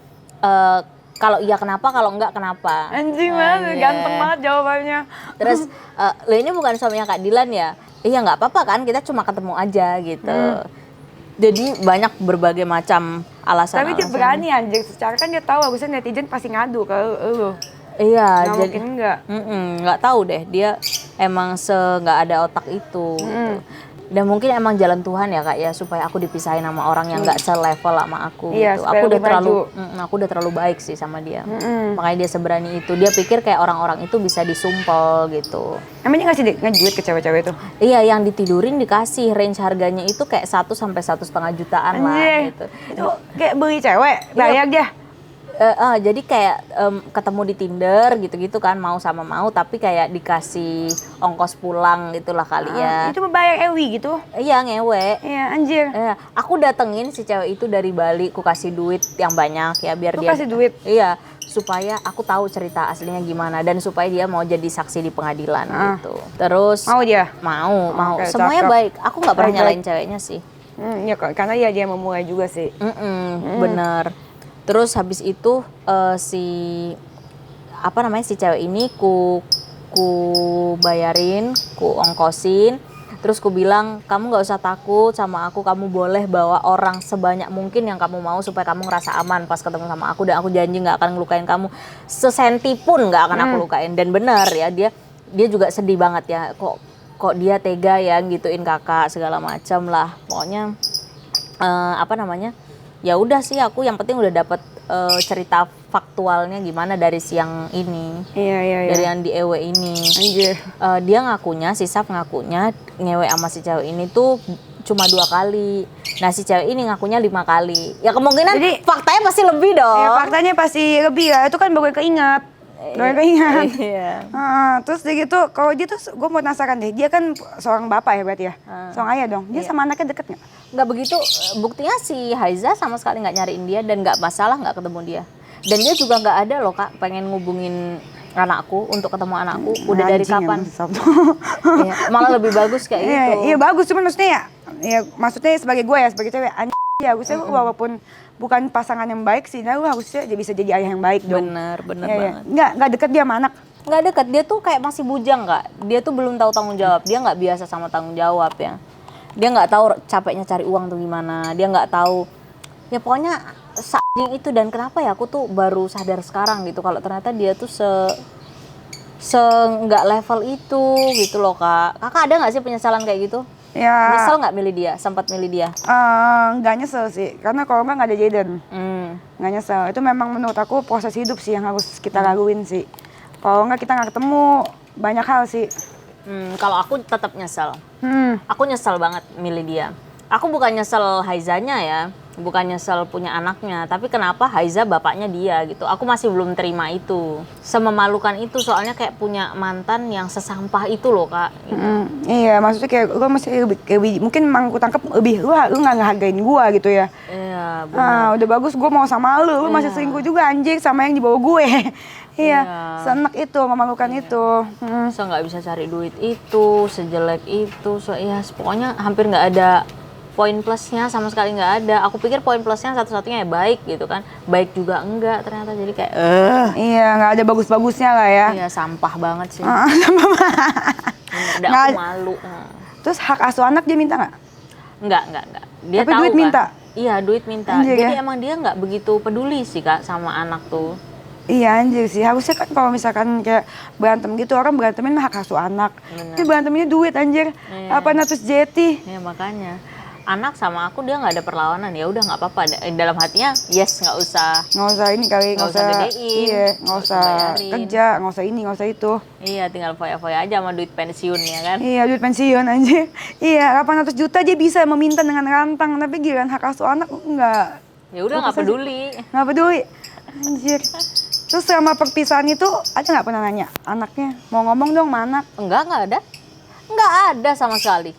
Kalau iya kenapa, kalau enggak kenapa? Anjing banget, ganteng banget jawabannya. Terus, loh ini bukan suaminya Kak Dilan ya? Iya nggak apa-apa kan, kita cuma ketemu aja gitu. Jadi banyak berbagai macam alasan. Tapi dia berani anjir, secara kan dia tahu harusnya netizen pasti ngadu ke lu. Iya, nggak jadi mungkin enggak. Nggak tahu deh, dia emang nggak ada otak itu. Gitu. Dan mungkin emang jalan Tuhan ya Kak ya, supaya aku dipisahin sama orang yang nggak selevel sama aku. Iya, gitu. Aku udah terlalu baik sih sama dia. Makanya dia seberani itu. Dia pikir kayak orang-orang itu bisa disumpel gitu. Emangnya ngasih duit ke cewek-cewek itu? Iya, yang ditidurin dikasih, range harganya itu kayak 1 sampai 1,5 jutaan lah gitu. Itu kayak beli cewek, bayar dia. Jadi kayak ketemu di Tinder gitu-gitu kan, mau sama mau, tapi kayak dikasih ongkos pulang gitulah kali ya. Itu bayar Ewi gitu? Iya, ngewe. Iya, anjir. Aku datengin si cewek itu dari Bali, ku kasih duit yang banyak ya biar dia kasih duit? Iya, supaya aku tahu cerita aslinya gimana dan supaya dia mau jadi saksi di pengadilan gitu. Terus mau dia? Mau. Oke, Semuanya cakep. baik. Aku nggak pernah nyalain ceweknya sih. Ya karena ya dia memulai juga sih. Bener. Terus habis itu si cewek ini ku bayarin, ku ongkosin. Terus ku bilang, kamu nggak usah takut sama aku, kamu boleh bawa orang sebanyak mungkin yang kamu mau supaya kamu ngerasa aman pas ketemu sama aku, dan aku janji nggak akan ngelukain kamu sesenti pun, nggak akan aku lukain. Dan benar ya, dia juga sedih banget ya, kok dia tega ya gituin kakak segala macam lah. Pokoknya ya udah sih, aku yang penting udah dapet cerita faktualnya gimana dari siang ini. Iya. Dari yang di EW ini. Anjir. Dia ngakunya, si Saf ngakunya ngewe sama si cewek ini tuh cuma 2 kali. Nah si cewek ini ngakunya 5 kali. Ya kemungkinan Jadi, faktanya pasti lebih dong. Ya faktanya pasti lebih ya, itu kan baru keingat. Iya. Terus dia gitu, kalau dia tuh gue mau penasaran deh, dia kan seorang bapak ya berarti ya? Seorang ayah dong, dia sama anaknya deket nggak? Nggak begitu, buktinya si Haiza sama sekali nggak nyariin dia dan nggak masalah nggak ketemu dia. Dan dia juga nggak ada loh Kak, pengen ngubungin anakku untuk ketemu anakku. Udah dari kapan? Iya, malah lebih bagus kayak gitu. Iya bagus, cuman maksudnya ya maksudnya sebagai gue ya, sebagai cewek, ya harusnya walaupun bukan pasangan yang baik sih, nah lu harusnya bisa jadi ayah yang baik dong. Bener Ya. banget. Nggak deket dia sama anak. Nggak deket, dia tuh kayak masih bujang Kak. Dia tuh belum tahu tanggung jawab, dia nggak biasa sama tanggung jawab ya. Dia nggak tahu capeknya cari uang tuh gimana, dia nggak tahu. Ya pokoknya saking itu, dan kenapa ya aku tuh baru sadar sekarang gitu kalau ternyata dia tuh nggak level itu gitu loh Kak. Kakak ada nggak sih penyesalan kayak gitu? Ya. Nyesel nggak milih dia? Sempat milih dia? Nggak nyesel sih, karena kalau nggak ada Jaden. Nggak nyesel, itu memang menurut aku proses hidup sih yang harus kita laluin sih. Kalau nggak kita nggak ketemu banyak hal sih. Kalau aku tetap nyesel. Aku nyesel banget milih dia. Aku bukan nyesel Haizanya ya, bukan nyesel punya anaknya, tapi kenapa Haiza bapaknya dia gitu. Aku masih belum terima itu. Sememalukan itu, soalnya kayak punya mantan yang sesampah itu loh Kak. Gitu. Iya, maksudnya kayak gue masih lebih mungkin emang aku tangkep lebih lu nggak ngehargain gue gitu ya. Iya, benar. Udah bagus gue mau sama lu masih selingkuh juga anjing sama yang di bawah gue. Iya, seenak itu, memalukan itu. So nggak bisa cari duit itu, sejelek itu, ya pokoknya hampir nggak ada poin plusnya, sama sekali nggak ada. Aku pikir poin plusnya satu-satunya ya baik gitu kan, baik juga enggak ternyata, jadi kayak Iya, nggak ada bagus-bagusnya lah ya. Iya, sampah banget sih. Udah Nggak aku malu. Terus hak asuh anak dia minta nggak? Enggak. Dia Tapi tahu duit kan? minta? Iya, duit minta. Anjir, Jadi ya? emang dia nggak begitu peduli sih Kak sama anak tuh. Iya anjir sih, harusnya kan kalau misalkan kayak berantem gitu, orang berantemin mah hak asuh anak. Ini beranteminnya duit anjir, apa natus jeti. Ya makanya, anak sama aku dia nggak ada perlawanan, ya udah nggak apa-apa. Dalam hatinya yes, nggak usah Ini kali, nggak usah gedein, iya, nggak usah bayarin. kerja, nggak usah ini, nggak usah itu. Iya, tinggal foya-foya aja sama duit pensiun ya kan. Iya, duit pensiun anjir. Iya, 800 juta dia bisa meminta dengan rantang, tapi giliran hak asuh anak enggak. Ya udah nggak peduli. Nggak peduli. Anjir. Terus selama perpisahan itu ada nggak pernah nanya anaknya mau ngomong dong sama anak? Nggak ada sama sekali.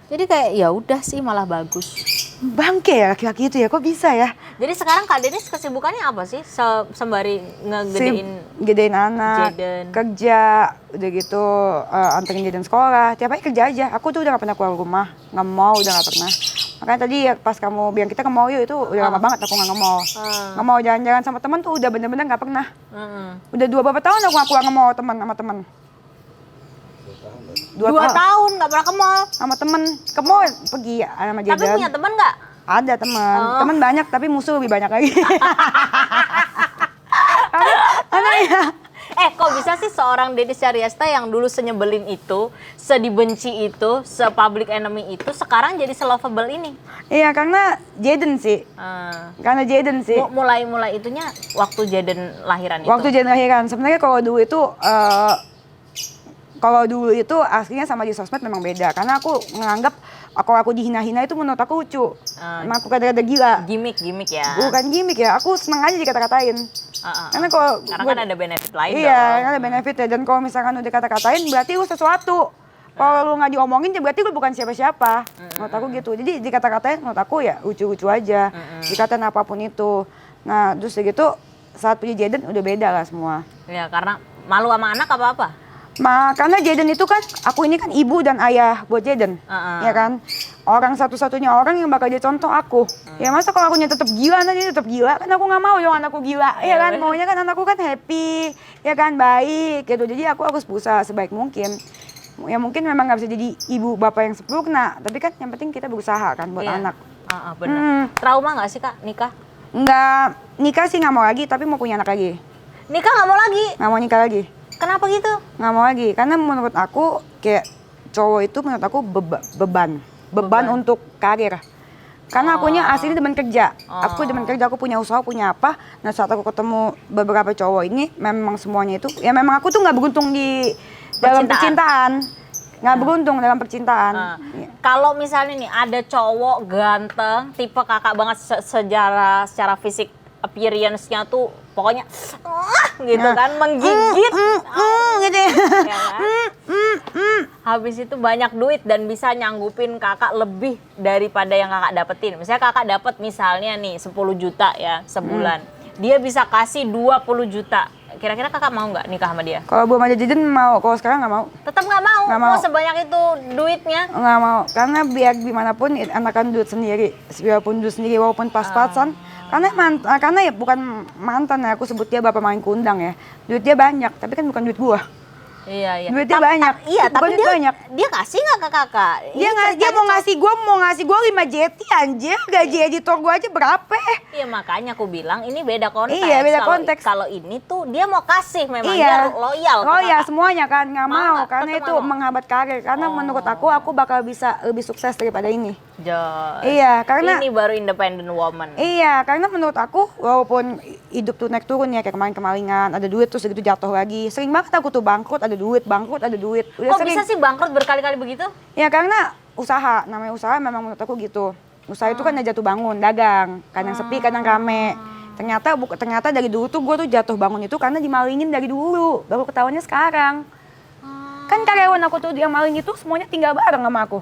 Jadi kayak ya udah sih, malah bagus. Bangke ya laki-laki itu ya, kok bisa ya? Jadi sekarang Kak Denis kesibukannya apa sih? Sembari ngegedein Gedein anak, Jaden. kerja, udah gitu anterin Jaden sekolah, tiap hari kerja aja. Aku tuh udah gak pernah keluar rumah, nggak mau, udah gak pernah. Makanya tadi ya pas kamu bilang kita ke mall yuk, itu udah lama banget aku nggak nge-mall. Nggak mau jalan-jalan sama teman tuh udah bener-bener nggak pernah. Udah berapa tahun aku nggak keluar nge-mall sama teman. 2 tahun nggak pernah ke mall. Sama temen, ke mall pergi ya sama Jaden. Tapi punya teman nggak? Ada teman, teman banyak tapi musuh lebih banyak lagi. Aneh ya. Kok bisa sih seorang Denis Syariasta yang dulu senyebelin itu, sedibenci itu, se-public enemy itu, sekarang jadi se-lovable ini? Iya, karena Jaden sih. Karena Jaden sih. Mulai itunya waktu Jaden lahiran itu? Waktu Jaden lahiran. Sebenarnya kalau dulu itu aslinya sama di sosmed memang beda. Karena aku nganggap kalau aku dihina-hina itu menurut aku lucu. Emang aku kadang-kadang gila. Gimik ya? Bukan gimmick ya, aku seneng aja dikata-katain. Karena kan ada benefit lain iya, dong. kan ada benefit ya. Dan kalau misalkan udah kata-katain berarti lu sesuatu. Kalau lu nggak diomongin ya berarti lu bukan siapa-siapa. Menurut aku gitu. Jadi dikata-katain menurut aku ya lucu-lucu aja. Dikatain apapun itu. Nah terus gitu saat punya Jaden udah beda lah semua. Ya karena malu sama anak apa-apa? Karena Jaden itu kan, aku ini kan ibu dan ayah buat Jaden, ya kan? Orang satu-satunya orang yang bakal dia contoh aku. Ya masa kalau akunya tetap gila, nanti dia tetap gila, kan aku nggak mau dong anakku gila, ya kan? Maunya kan anakku kan happy, ya kan, baik gitu. Jadi aku harus berusaha sebaik mungkin. Ya mungkin memang nggak bisa jadi ibu bapak yang sempurna, tapi kan yang penting kita berusaha kan buat anak. Benar. Trauma nggak sih Kak nikah? Nggak, nikah sih nggak mau lagi, tapi mau punya anak lagi. Nikah nggak mau lagi? Nggak mau nikah lagi. Kenapa gitu? Nggak mau lagi, karena menurut aku kayak cowok itu menurut aku beban untuk karir. Karena akunya asli demen kerja. Aku demen kerja, aku punya usaha, punya apa. Nah saat aku ketemu beberapa cowok ini, memang semuanya itu, ya memang aku tuh nggak beruntung di dalam percintaan. Nggak beruntung dalam percintaan. Kalau misalnya nih ada cowok ganteng, tipe kakak banget secara fisik appearance-nya tuh pokoknya gitu kan, menggigit. Gitu ya. Ya kan? Habis itu banyak duit dan bisa nyanggupin kakak lebih daripada yang kakak dapetin. Misalnya kakak dapet misalnya nih 10 juta ya sebulan. Dia bisa kasih 20 juta. Kira-kira kakak mau nggak nikah sama dia? Kalau belum ada jajan mau, kalau sekarang nggak mau. Tetap nggak mau? Nggak mau. Mau sebanyak itu duitnya? Nggak mau, karena biar gimana pun anakan duit sendiri. Biarpun duit sendiri walaupun pas-pasan. Karena ya bukan mantan ya, aku sebut dia bapak main kundang ya. Duit dia banyak, tapi kan bukan duit gua. Iya. Duitnya banyak. Iya, tapi duit banyak. dia kasih nggak ke kakak? Dia mau ngasih gua 5 JT anjir. Gaji editor gua aja berapa? Iya, makanya aku bilang ini beda konteks. Iya, beda konteks. Kalau ini tuh dia mau kasih, memang Iya. dia loyal. Loyal semuanya kan, nggak mau. Nggak? Karena Tetep itu nggak mau? menghambat karir. Karena menurut aku bakal bisa lebih sukses daripada ini. Jos. Iya, karena ini baru independent woman. Iya, karena menurut aku walaupun hidup tuh naik turun ya, kayak kemarin-kemaringan ada duit terus gitu jatuh lagi. Sering banget aku tuh bangkrut, ada duit, bangkrut, ada duit. Udah Kok sering. bisa sih bangkrut berkali-kali begitu? Ya karena usaha, namanya usaha memang menurut aku gitu. Usaha itu kan jatuh bangun, dagang, kadang sepi, kadang rame. Ternyata dari dulu tuh gue tuh jatuh bangun itu karena dimalingin dari dulu, baru ketahuannya sekarang. Kan karyawan aku tuh yang maling itu semuanya tinggal bareng sama aku.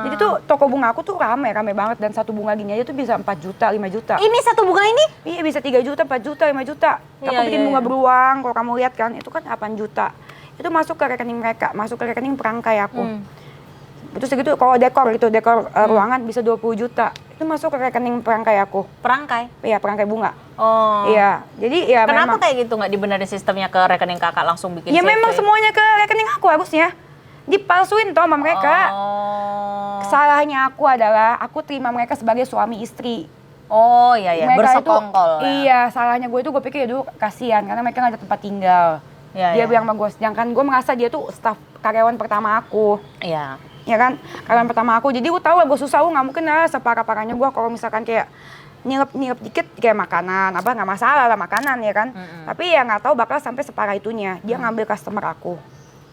Jadi tuh toko bunga aku tuh rame banget, dan satu bunga gini aja tuh bisa 4 juta, 5 juta. Ini satu bunga ini? Iya bisa 3 juta, 4 juta, 5 juta. Aku bikin bunga beruang, kalau kamu lihat kan, itu kan 8 juta. Itu masuk ke rekening mereka, masuk ke rekening perangkai aku. Terus segitu kalau dekor ruangan bisa 20 juta. Itu masuk ke rekening perangkai aku. Perangkai? Iya, perangkai bunga. Oh. Iya, jadi ya Kenapa memang. kayak gitu nggak dibenerin sistemnya ke rekening kakak langsung bikin Ya CV? memang semuanya ke rekening aku harusnya. Dipalsuin toh sama mereka. Oh. Salahnya aku adalah aku terima mereka sebagai suami istri. Oh iya, Mereka bersekongkol. Iya, salahnya gue itu gue pikir ya dulu kasihan karena mereka nggak ada tempat tinggal. Dia bilang sama gue, sedangkan gue merasa dia tuh staf karyawan pertama aku. Iya. Ya kan, karyawan pertama aku. Jadi gue tahu lah gue susah, gue nggak mungkin lah separah-parahnya gue kalau misalkan kayak nyelep dikit kayak makanan, apa nggak masalah lah makanan ya kan. Tapi ya nggak tahu bakal sampai separah itunya. Dia ngambil customer aku.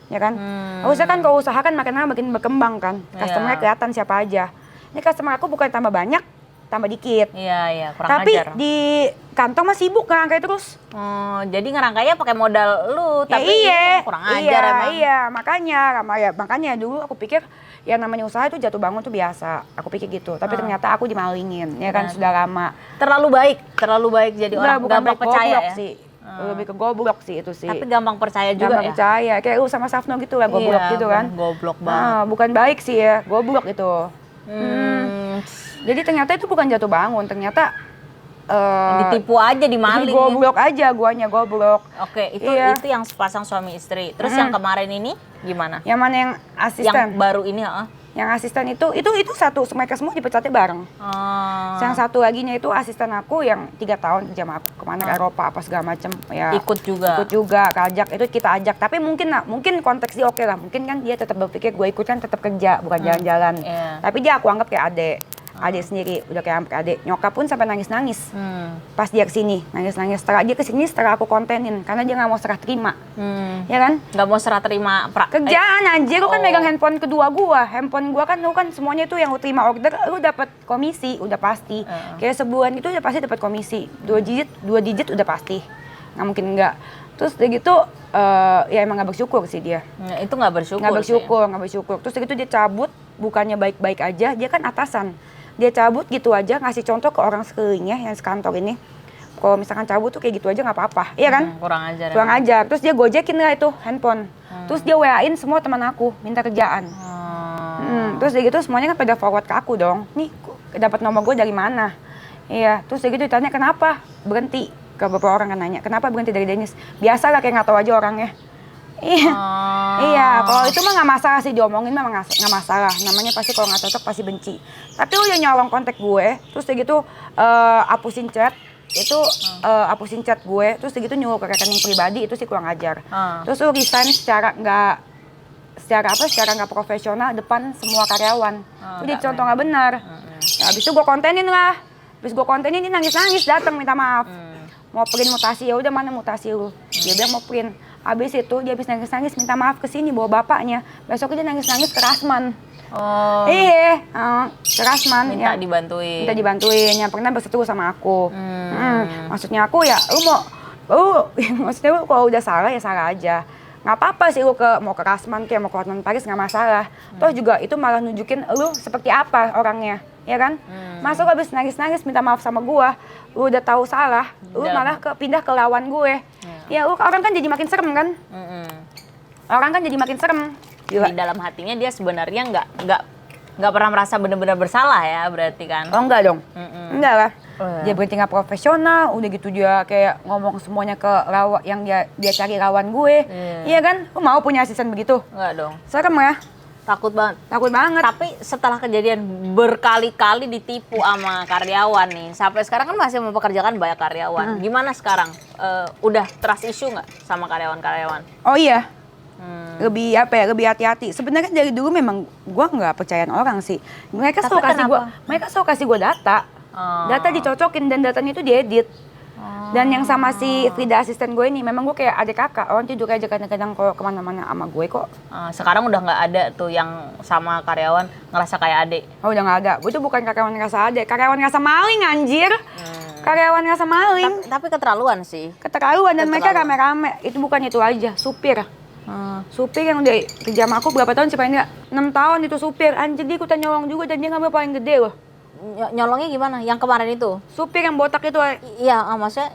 Ya kan, harusnya kan kalau usaha kan makin lama makin berkembang kan, customernya kelihatan siapa aja. Ini customer aku bukan tambah banyak, tambah dikit. Iya, kurang Tapi ajar. di kantong mah sibuk ngerangkai terus. Jadi ngerangkainya pakai modal lu, tapi kurang ajar emang. Iya, makanya dulu aku pikir ya namanya usaha itu jatuh bangun tuh biasa. Aku pikir gitu, tapi ternyata aku dimalingin, ya kan sudah lama. Terlalu baik jadi orang gampang percaya ya. Sih. Lebih ke goblok sih itu sih. Tapi gampang percaya juga gampang percaya, kayak lu sama Safno gitu lah, goblok gitu kan. Goblok banget. Bukan baik sih ya, goblok itu. Jadi ternyata itu bukan jatuh bangun, ternyata ditipu aja, dimaling. Goblok aja, guanya goblok. Oke, itu yang sepasang suami istri. Terus yang kemarin ini gimana? Yang mana yang asisten? Yang baru ini, Yang asisten itu satu, mereka semua dipecatnya bareng. Yang satu laginya itu asisten aku yang 3 tahun kerja sama aku kemana ke Eropa apa segala macem ya. Ikut juga keajak, itu kita ajak. Tapi mungkin konteks dia oke lah. Mungkin kan dia tetap berpikir gue ikut kan tetap kerja bukan jalan-jalan. Tapi dia aku anggap kayak adik sendiri, udah kayak hampir adik. Nyokap pun sampai nangis-nangis pas dia kesini, nangis-nangis. Dia kesini setelah aku kontenin, karena dia nggak mau serah terima, ya kan? Nggak mau serah terima kerjaan anjir, lu kan megang handphone kedua handphone gua kan, lu kan semuanya itu yang lu terima order, lu dapat komisi, udah pasti. Kayak sebulan itu udah pasti dapat komisi, 2 digit udah pasti, nggak mungkin enggak. Terus udah gitu, ya emang nggak bersyukur sih dia. Itu nggak bersyukur. Nggak bersyukur. Terus udah gitu dia cabut, bukannya baik-baik aja, dia kan atasan. Dia cabut gitu aja, ngasih contoh ke orang sekelilingnya yang sekantor ini. Kalau misalkan cabut tuh kayak gitu aja nggak apa-apa, iya kan? Kurang ajar. Terus dia gojekin lah itu handphone. Terus dia WA-in semua teman aku, minta kerjaan. Terus dia gitu semuanya kan pada forward ke aku dong. Nih, dapat nomor gue dari mana? Iya, terus dia gitu ditanya kenapa berhenti. Ke beberapa orang kan nanya, kenapa berhenti dari Dennis? Biasa lah kayak nggak tahu aja orangnya. Iya, kalau itu mah nggak masalah sih, diomongin mah nggak masalah. Namanya pasti kalau nggak cocok pasti benci. Tapi lu udah nyolong kontak gue, terus kayak gitu hapusin chat gue, terus kayak gitu nyuruh ke rekening pribadi, itu sih kurang ajar. Terus lu resign secara nggak profesional depan semua karyawan. Itu jadi contoh nggak benar. Habis itu gue kontenin lah. Habis gue kontenin dia nangis-nangis datang minta maaf. Mau print mutasi, ya udah mana mutasi lu? Dia bilang mau print. Habis itu dia habis nangis-nangis minta maaf ke sini bawa bapaknya. Besoknya dia nangis-nangis ke Rasman. Oh. Iya, ke Rasman. Minta ya. dibantuin. Minta dibantuin, yang pernah berseteru sama aku. Maksudnya aku ya, maksudnya lu kalau udah salah ya salah aja. Nggak apa-apa sih lu mau ke Rasman kayak mau ke Hotman Paris nggak masalah. Toh juga itu malah nunjukin lu seperti apa orangnya, ya kan? Masa lu habis nangis-nangis minta maaf sama gua, lu udah tahu salah, lu malah pindah ke lawan gue. Ya lu orang kan jadi makin serem kan? Orang kan jadi makin serem. Di dalam hatinya dia sebenarnya nggak pernah merasa benar-benar bersalah ya berarti kan? Oh enggak dong, enggak lah. Dia berarti nggak profesional, udah gitu dia kayak ngomong semuanya ke lawan yang dia cari lawan gue, iya kan? Lu mau punya asisten begitu? Enggak dong. Serem ya? Takut banget. Takut banget. Tapi setelah kejadian berkali-kali ditipu sama karyawan nih, sampai sekarang kan masih mempekerjakan banyak karyawan. Gimana sekarang? Udah trust issue nggak sama karyawan-karyawan? Oh iya. Lebih apa ya, lebih hati-hati. Sebenarnya dari dulu memang gue nggak percayaan orang sih. Mereka Tapi selalu kasih gue data. Data dicocokin dan datanya itu diedit. Dan yang sama si Frida asisten gue ini, memang gue kayak adik kakak. Orang tidur aja kadang-kadang kalau kemana-mana sama gue kok. Sekarang udah nggak ada tuh yang sama karyawan ngerasa kayak adik. Oh udah nggak ada. Gue tuh bukan karyawan ngerasa adik, karyawan ngerasa maling anjir. Karyawan ngerasa maling. Tapi keterlaluan sih. Keterlaluan dan mereka rame-rame. Itu bukan itu aja, supir. Supir yang udah kerja sama aku berapa tahun sih paling nggak? 6 tahun itu supir. Anjir dia ikutan nyolong juga dan dia ngambil paling gede loh. Nyolongnya gimana? Yang kemarin itu? Supir yang botak itu. Iya, maksudnya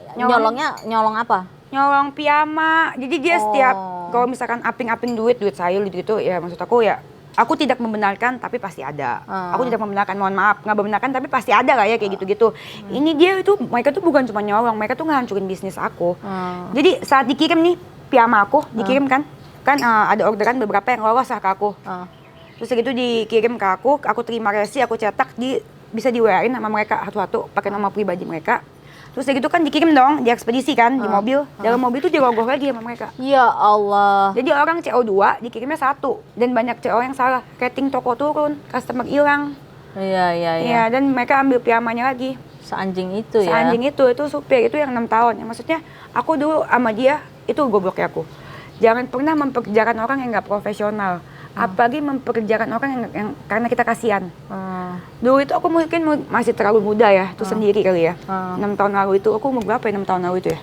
nyolong apa? Nyolong piyama. Jadi dia setiap kalau misalkan aping-aping duit saya gitu ya maksud aku ya. Aku tidak membenarkan tapi pasti ada. Aku tidak membenarkan, mohon maaf, nggak membenarkan tapi pasti ada lah ya kayak gitu-gitu. Ini dia itu mereka tuh bukan cuma nyolong, mereka tuh ngehancurin bisnis aku. Jadi saat dikirim nih piyama aku dikirim kan ada orderan beberapa yang lolos lah ke aku. Terus segitu dikirim ke aku terima resi, aku cetak bisa di WA-in sama mereka satu-satu pakai nama pribadi mereka. Terus segitu kan dikirim dong, diekspedisi kan di mobil. Dalam mobil tuh dirogoh lagi sama mereka. Ya Allah. Jadi orang CO2 dikirimnya 1 dan banyak CO yang salah. Rating toko turun, customer hilang. Iya, dan mereka ambil piyamanya lagi. Seanjing itu ya. Seanjing itu supir itu yang 6 tahun. Ya, maksudnya aku dulu sama dia itu gobloknya aku. Jangan pernah mempekerjakan orang yang nggak profesional. Apalagi mempekerjakan orang yang karena kita kasihan. Dulu itu aku mungkin masih terlalu muda ya, itu sendiri kali ya. 6 tahun lalu itu, aku umur berapa ya 6 tahun lalu itu ya?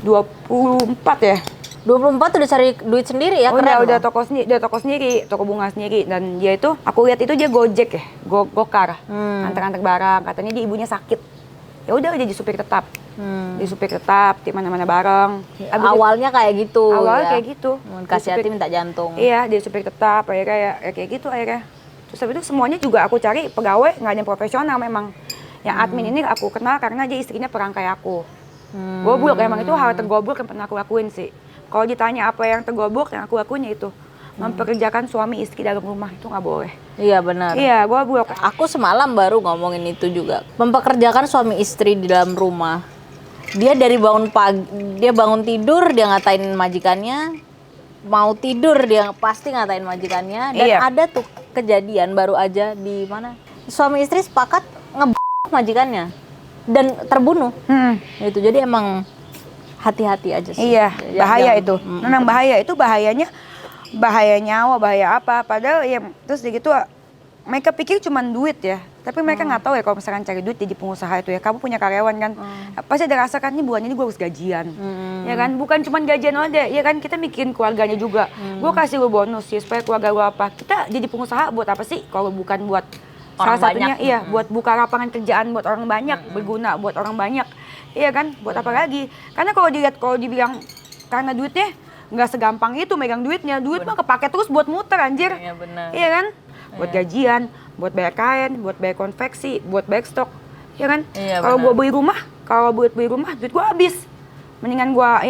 24 ya? 24 udah cari duit sendiri ya, keren udah toko sendiri, toko bunga sendiri. Dan dia itu, aku lihat itu dia gojek ya, gokar. Antar-antar barang, katanya dia ibunya sakit. Ya udah jadi supir tetap. Di supir tetap di mana-mana bareng. Awalnya kayak gitu. Awalnya kayak gitu. Kasih hati minta jantung. Iya, di supir tetap akhirnya kayak gitu akhirnya. Terus habis itu semuanya juga aku cari pegawai nggak ada yang profesional memang. Yang admin ini aku kenal karena dia istrinya perangkai aku. Goblok emang itu hal tergoblok yang pernah aku lakuin sih. Kalau ditanya apa yang tergoblok yang aku lakuin ya itu. Mempekerjakan suami istri dalam rumah itu nggak boleh. Iya benar. Iya, goblok. Aku semalam baru ngomongin itu juga. Mempekerjakan suami istri di dalam rumah. Dia dari bangun pagi, dia bangun tidur dia ngatain majikannya, mau tidur dia pasti ngatain majikannya. Dan ada tuh kejadian baru aja di mana suami istri sepakat majikannya dan terbunuh. Itu jadi emang hati-hati aja sih. Iya, bahaya itu. Memang bahaya itu bahaya nyawa, bahaya apa. Padahal ya terus gitu mereka pikir cuma duit ya. Tapi mereka nggak tahu ya kalau misalkan cari duit jadi pengusaha itu ya. Kamu punya karyawan kan, pasti ada rasakan nih bulan ini gue harus gajian, ya kan? Bukan cuma gajian aja, ya kan? Kita mikirin keluarganya juga. Gue kasih lu bonus sih supaya keluarga lu apa. Kita jadi pengusaha buat apa sih? Kalau bukan buat orang salah satunya, banyak. iya, buat buka lapangan kerjaan buat orang banyak, berguna buat orang banyak, iya kan? Buat apa lagi? Karena kalau dibilang karena duitnya nggak segampang itu megang duitnya. Duit mah kepake terus buat muter anjir. Iya benar. Iya kan? Buat gajian, buat bayar kain, buat bayar konveksi, buat bayar stok, ya kan? Iya, kalau buat beli rumah, duit gua habis. Mendingan gua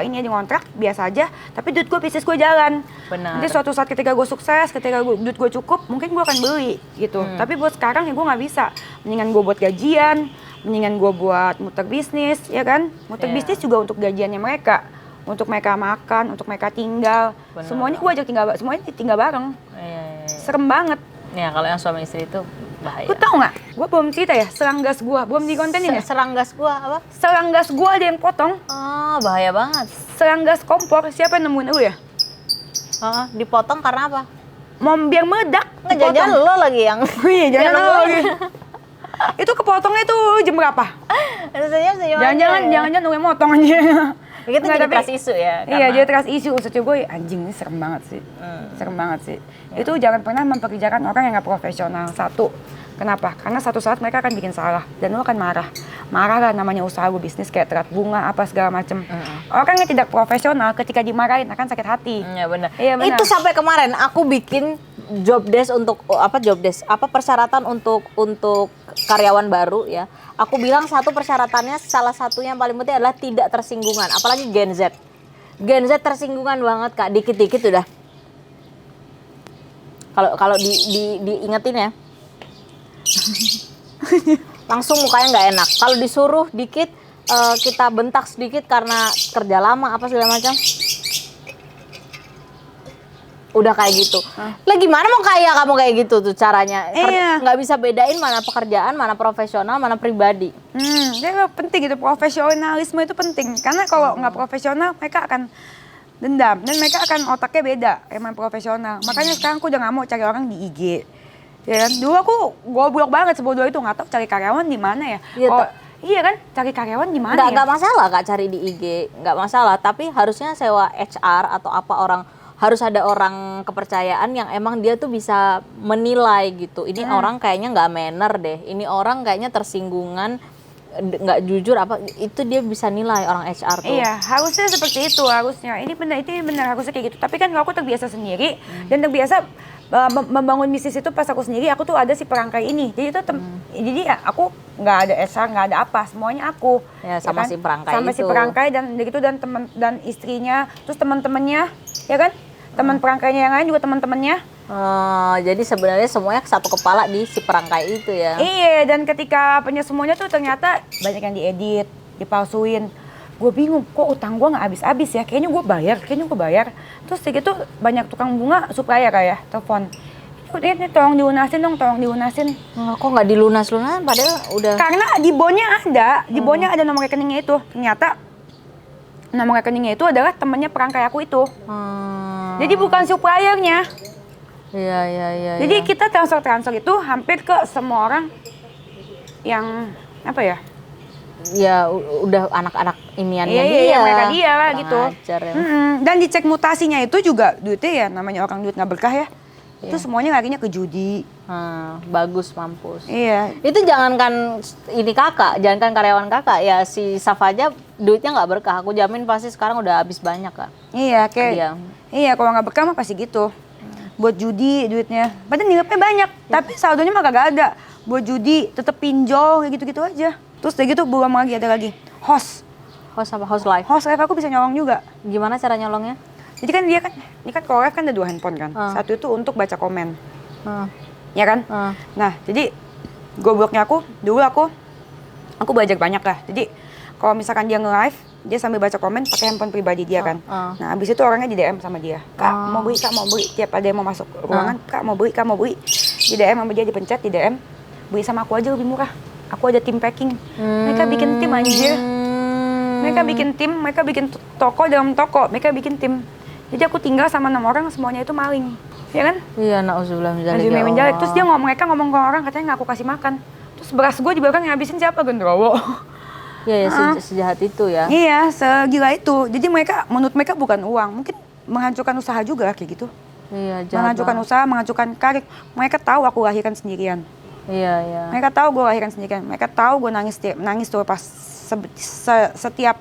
ini aja ngontrak biasa aja, tapi duit gua bisnis gua jalan. Benar. Nanti suatu saat ketika gua sukses, duit gua cukup, mungkin gua akan beli gitu. Tapi buat sekarang ya gua nggak bisa. Mendingan gua buat gajian, mendingan gua buat muter bisnis, ya kan? Muter bisnis juga untuk gajiannya mereka. Untuk mereka makan, untuk mereka tinggal. Semuanya gua ajak semuanya tinggal bareng. Iya. Serem banget. Ya kalau yang suami istri itu bahaya. Lu tau nggak? Gue belum cerita ya, serang gas gue, belum dikontenin ya? Serang gas gua apa? Serang gas gue ada yang potong, Oh, bahaya banget. serang gas kompor, siapa yang nemuin lu ya? Dipotong karena apa? Mau biar meledak, Nggak, jangan lo lagi yang Iya, jangan yang lu nemuin. lagi. Itu kepotongnya tuh jam berapa? Senyum Jangan-jangan lu yang motong aja. ya, kita Nggak, jadi tapi- trust isu ya. Iya, jadi trust issue. Maksudnya gue, anjing ini serem banget sih. Serem banget sih. Itu jangan pernah mempekerjakan orang yang nggak profesional. Satu, kenapa? Karena satu saat mereka akan bikin salah dan lu akan marah. Marah lah, namanya usaha lu bisnis kayak terat bunga apa segala macem. Orang yang tidak profesional ketika dimarahin akan sakit hati. Iya benar. Iya, benar. Itu sampai kemarin aku bikin job desk untuk persyaratan untuk karyawan baru ya. Aku bilang satu persyaratannya salah satunya yang paling penting adalah tidak tersinggungan, apalagi Gen Z. Gen Z tersinggungan banget Kak, dikit-dikit udah. Kalau diingetin ya. Langsung mukanya nggak enak. Kalau disuruh dikit kita bentak sedikit karena kerja lama apa segala macam. Udah kayak gitu. Lah gimana mau kaya kamu kayak gitu tuh caranya? Iya. Nggak bisa bedain mana pekerjaan, mana profesional, mana pribadi. Jadi penting itu, profesionalisme itu penting. Karena kalau nggak profesional, mereka akan dendam. Dan mereka akan otaknya beda, emang profesional. Makanya sekarang aku udah nggak mau cari orang di IG. Ya kan? Dulu aku goblok banget sebodoh itu, nggak tahu cari karyawan di mana ya. Iya, Iya kan, cari karyawan di mana ya? Nggak masalah Kak cari di IG, nggak masalah. Tapi harusnya sewa HR atau apa harus ada orang kepercayaan yang emang dia tuh bisa menilai gitu. Ini orang kayaknya nggak manner deh. Ini orang kayaknya tersinggungan, nggak jujur apa. Itu dia bisa nilai orang HR tuh. Iya, harusnya seperti itu harusnya. Ini benar harusnya kayak gitu. Tapi kan kalau aku terbiasa sendiri dan terbiasa membangun bisnis itu pas aku sendiri, aku tuh ada si perangkai ini. Jadi itu jadi ya aku nggak ada HR, nggak ada apa, semuanya aku. Ya, sama kan? si perangkai sama si itu. perangkai dan gitu dan teman dan istrinya, terus teman-temannya, ya kan? Teman perangkainya yang lain juga teman-temannya. Jadi sebenarnya semuanya satu kepala di si perangkai itu ya. Iya, dan ketika punya semuanya tuh ternyata banyak yang diedit, dipalsuin. Gue bingung, kok utang gue nggak habis-habis ya? Kayaknya gue bayar. Terus gitu banyak tukang bunga supplier kayak telepon. Ini tolong dilunasin dong, tolong dilunasin. Kok nggak dilunas-lunas padahal udah. Karena di bonnya ada nomor rekeningnya itu. Ternyata nomor rekeningnya itu adalah temannya perangkai aku itu. Jadi bukan suppliernya. Iya. Jadi kita transfer itu hampir ke semua orang yang apa ya? Ya udah anak-anak iniannya Iya, dia. yang mereka dia lah Kurang gitu. ajar ya. Dan dicek mutasinya itu juga duitnya ya, namanya orang duit nggak berkah ya. Itu semuanya larinya ke judi. Bagus mampus. Iya. Itu jangankan ini jangankan karyawan kakak ya si Saf aja duitnya nggak berkah. Aku jamin pasti sekarang udah habis banyak Kak. Iya kayak. Iya. Iya kalau nggak berkah mah pasti gitu. Buat judi duitnya. Padahal nilainya banyak, tapi saldonya mah kagak ada. Buat judi, tetep pinjol kayak gitu-gitu aja. Terus udah gitu belum lagi ada lagi host. Host apa? Host live. Host live aku bisa nyolong juga. Gimana cara nyolongnya? Jadi kan ini kan kalau live kan ada 2 handphone kan. Satu itu untuk baca komen. Ya kan? Nah, jadi gobloknya dulu aku belajar banyak lah. Jadi kalau misalkan dia nge-live, dia sambil baca komen pakai handphone pribadi dia kan. Nah, abis itu orangnya di DM sama dia. Kak, mau beli, Kak, mau beli. Tiap ada yang mau masuk ruangan, Kak, mau beli, Kak, mau beli. Di DM sama dia dipencet di DM. Beli sama aku aja lebih murah. Aku ada tim packing. Mereka bikin tim anjir. Mereka bikin toko dalam toko. Mereka bikin tim. Jadi aku tinggal sama 6 orang, semuanya itu maling. Ya kan? Iya, na'udzubillah min dzalik. Nabi menjalik. Terus dia mereka ngomong ke orang, katanya nggak aku kasih makan. Terus beras gue di belakang yang habisin siapa? Genderuwo. Iya, sejahat itu ya. Iya, segila itu. Jadi menurut mereka bukan uang. Mungkin menghancurkan usaha juga kayak gitu. Iya, jahat Menghancurkan banget. usaha, menghancurkan karir. Mereka tahu aku lahirkan sendirian. Iya. Mereka tahu gue lahirkan sendirian. Mereka tahu gue nangis tuh pas setiap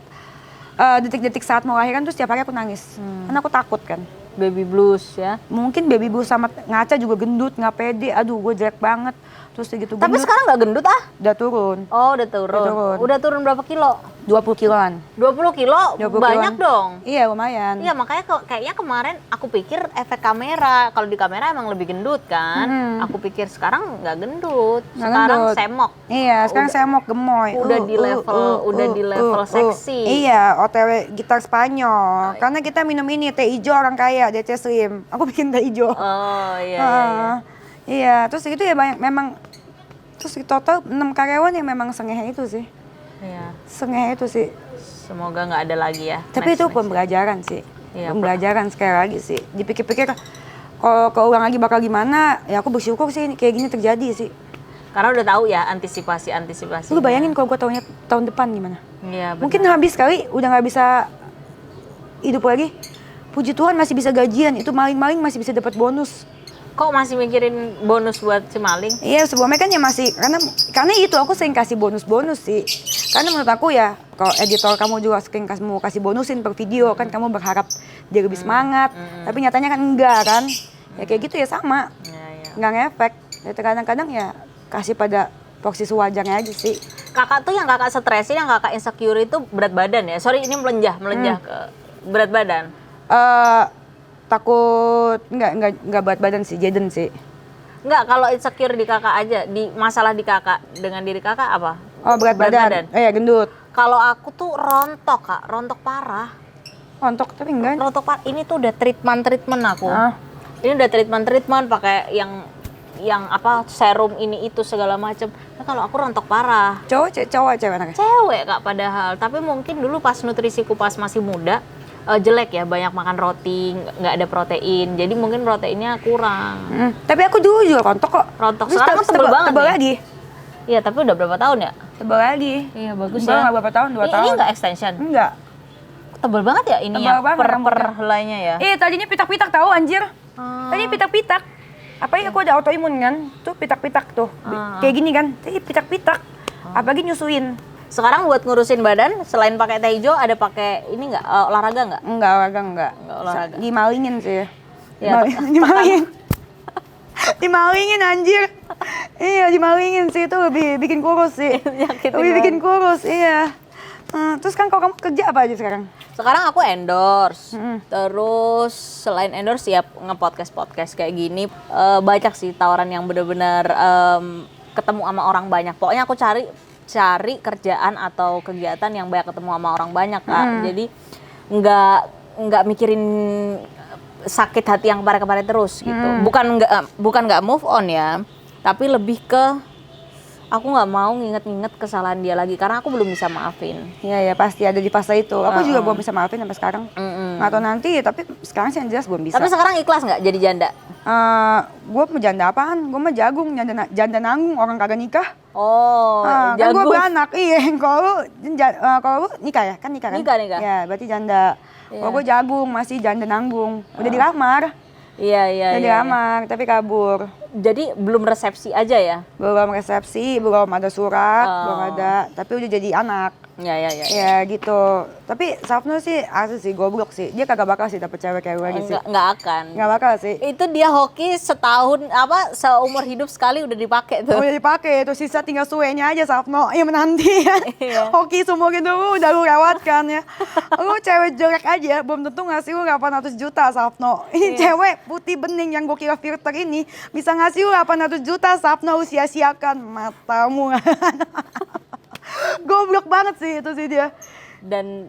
detik-detik saat mau lahiran tuh setiap hari aku nangis. Karena aku takut kan. Baby blues ya. Mungkin baby blues sama ngaca juga gendut, nggak pede. Aduh, gue jelek banget. Terus gitu Tapi gendut. sekarang nggak gendut ah? Udah turun. Oh, udah turun. Udah turun berapa kilo? 20 kiloan. 20 kilo? 20 Banyak kiloan. dong. Iya, lumayan. Iya, makanya kayaknya kemarin aku pikir efek kamera. Kalau di kamera emang lebih gendut kan. Aku pikir sekarang nggak gendut. Nggak Sekarang gendut. semok. Iya, sekarang saya mau gemoy. Udah di level seksi. Iya, OTW gitar Spanyol. Karena kita minum ini teh hijau orang kaya, DC Slim. Aku bikin teh hijau. Oh iya. Iya, terus gitu ya banyak memang Terus di total 6 karyawan yang memang sengehe itu sih. Iya. Sengehe itu sih. Semoga nggak ada lagi ya. Tapi itu Next. pembelajaran sih. Iya, Pembelajaran sekali lagi sih. Dipikir-pikir kalau keulang lagi bakal gimana, ya aku bersyukur sih kayak gini terjadi sih. Karena udah tahu ya antisipasi. Lu bayangin kalau gue tahun depan gimana? Iya, benar. Mungkin habis kali udah nggak bisa hidup lagi. Puji Tuhan masih bisa gajian, itu maling-maling masih bisa dapat bonus. Kok masih mikirin bonus buat si maling? Iya, sebelumnya kan ya masih karena itu aku sering kasih bonus-bonus sih. Karena menurut aku ya, kalau editor kamu juga sering mau kasih bonusin per video kan kamu berharap dia lebih semangat. Tapi nyatanya kan enggak kan? Ya kayak gitu ya sama. Iya. Nggak ngefek. Ya kadang-kadang ya kasih pada porsi sewajarnya aja sih. Kakak tuh yang kakak stresin, yang kakak insecure itu berat badan ya? Sorry, ini melenjah ke berat badan. Takut nggak berat badan sih, Jaden sih. Enggak, kalau insecure di kakak aja, di masalah di kakak dengan diri kakak apa? Oh, berat badan. Ya gendut. Kalau aku tuh rontok, Kak, rontok parah. Rontok tapi enggak. Rontok parah. Ini tuh udah treatment aku. Ah. Ini udah treatment pakai yang apa serum ini itu segala macem. Nah, kalau aku rontok parah. Cowok cewek anaknya. Cewek Kak padahal, tapi mungkin dulu pas nutrisiku pas masih muda jelek ya, banyak makan roti, nggak ada protein, jadi mungkin proteinnya kurang. Tapi aku dulu juga rontok kok. Rontok. Terus Sekarang tebel banget tebel nih. lagi. Iya, tapi udah berapa tahun ya? Tebel lagi. Iya, bagus Enggak, ya. nggak berapa tahun, 2 tahun. Ini nggak extension? Enggak. Tebel banget ya ini Tebel ya, banget per rambutnya. helainya ya. Tadinya pitak-pitak tahu anjir. Tadinya pitak-pitak. Apalagi aku ada autoimun kan, tuh pitak-pitak tuh. Kayak gini kan, tadi pitak-pitak. Apalagi nyusuin. Sekarang buat ngurusin badan, selain pakai teh hijau, ada pakai ini nggak, olahraga nggak? Enggak olahraga. Nggak olahraga. Dimalingin sih. Ya, Dimalingin. Dimalingin anjir. Iya, dimalingin sih itu lebih bikin kurus sih. Nyakitin Lebih bikin kurus, iya. Terus kan kalau kamu kerja apa aja sekarang? Sekarang aku endorse. Terus selain endorse ya nge-podcast kayak gini, banyak sih tawaran yang benar-benar ketemu sama orang banyak. Pokoknya aku cari kerjaan atau kegiatan yang banyak ketemu sama orang banyak, Kak. Jadi nggak mikirin sakit hati yang kemarin-kemarin terus gitu. Bukan nggak move on ya, tapi lebih ke aku nggak mau nginget-nginget kesalahan dia lagi karena aku belum bisa maafin. Iya ya pasti ada di fase itu. Aku juga belum bisa maafin sampai sekarang. Nggak tahu nanti, tapi sekarang sih yang jelas belum bisa. Tapi sekarang ikhlas nggak jadi janda? Gue mau janda apaan? Gue mah jagung, janda nanggung, orang kagak nikah. Oh, Kan jagung. gue beranak, iya. Kalau lu nikah ya? Kan nikah kan? Nikah. Ya, berarti janda. Kalau gue jagung, masih janda nanggung. Udah dilamar. Iya. Udah dilamar, tapi kabur. Jadi belum resepsi aja ya? Belum resepsi, belum ada surat, belum ada. Tapi udah jadi anak. Iya. Ya gitu. Tapi Safno sih asli sih, goblok sih. Dia kagak bakal sih dapet cewek kayak gue lagi sih. Nggak akan. Nggak bakal sih. Itu dia hoki setahun seumur hidup sekali udah dipakai tuh. Udah dipakai, itu sisa tinggal suenya aja Safno. Iya menanti ya. Iya. Hoki seumur hidup udah lu lewatkan ya. Lu cewek jelek aja, belum tentu ngasih lu 800 juta Safno. Ini cewek putih bening yang gue kira filter ini bisa ngasih lu 800 juta Safno, lu sia-siakan matamu. Goblok banget sih itu sih dia. Dan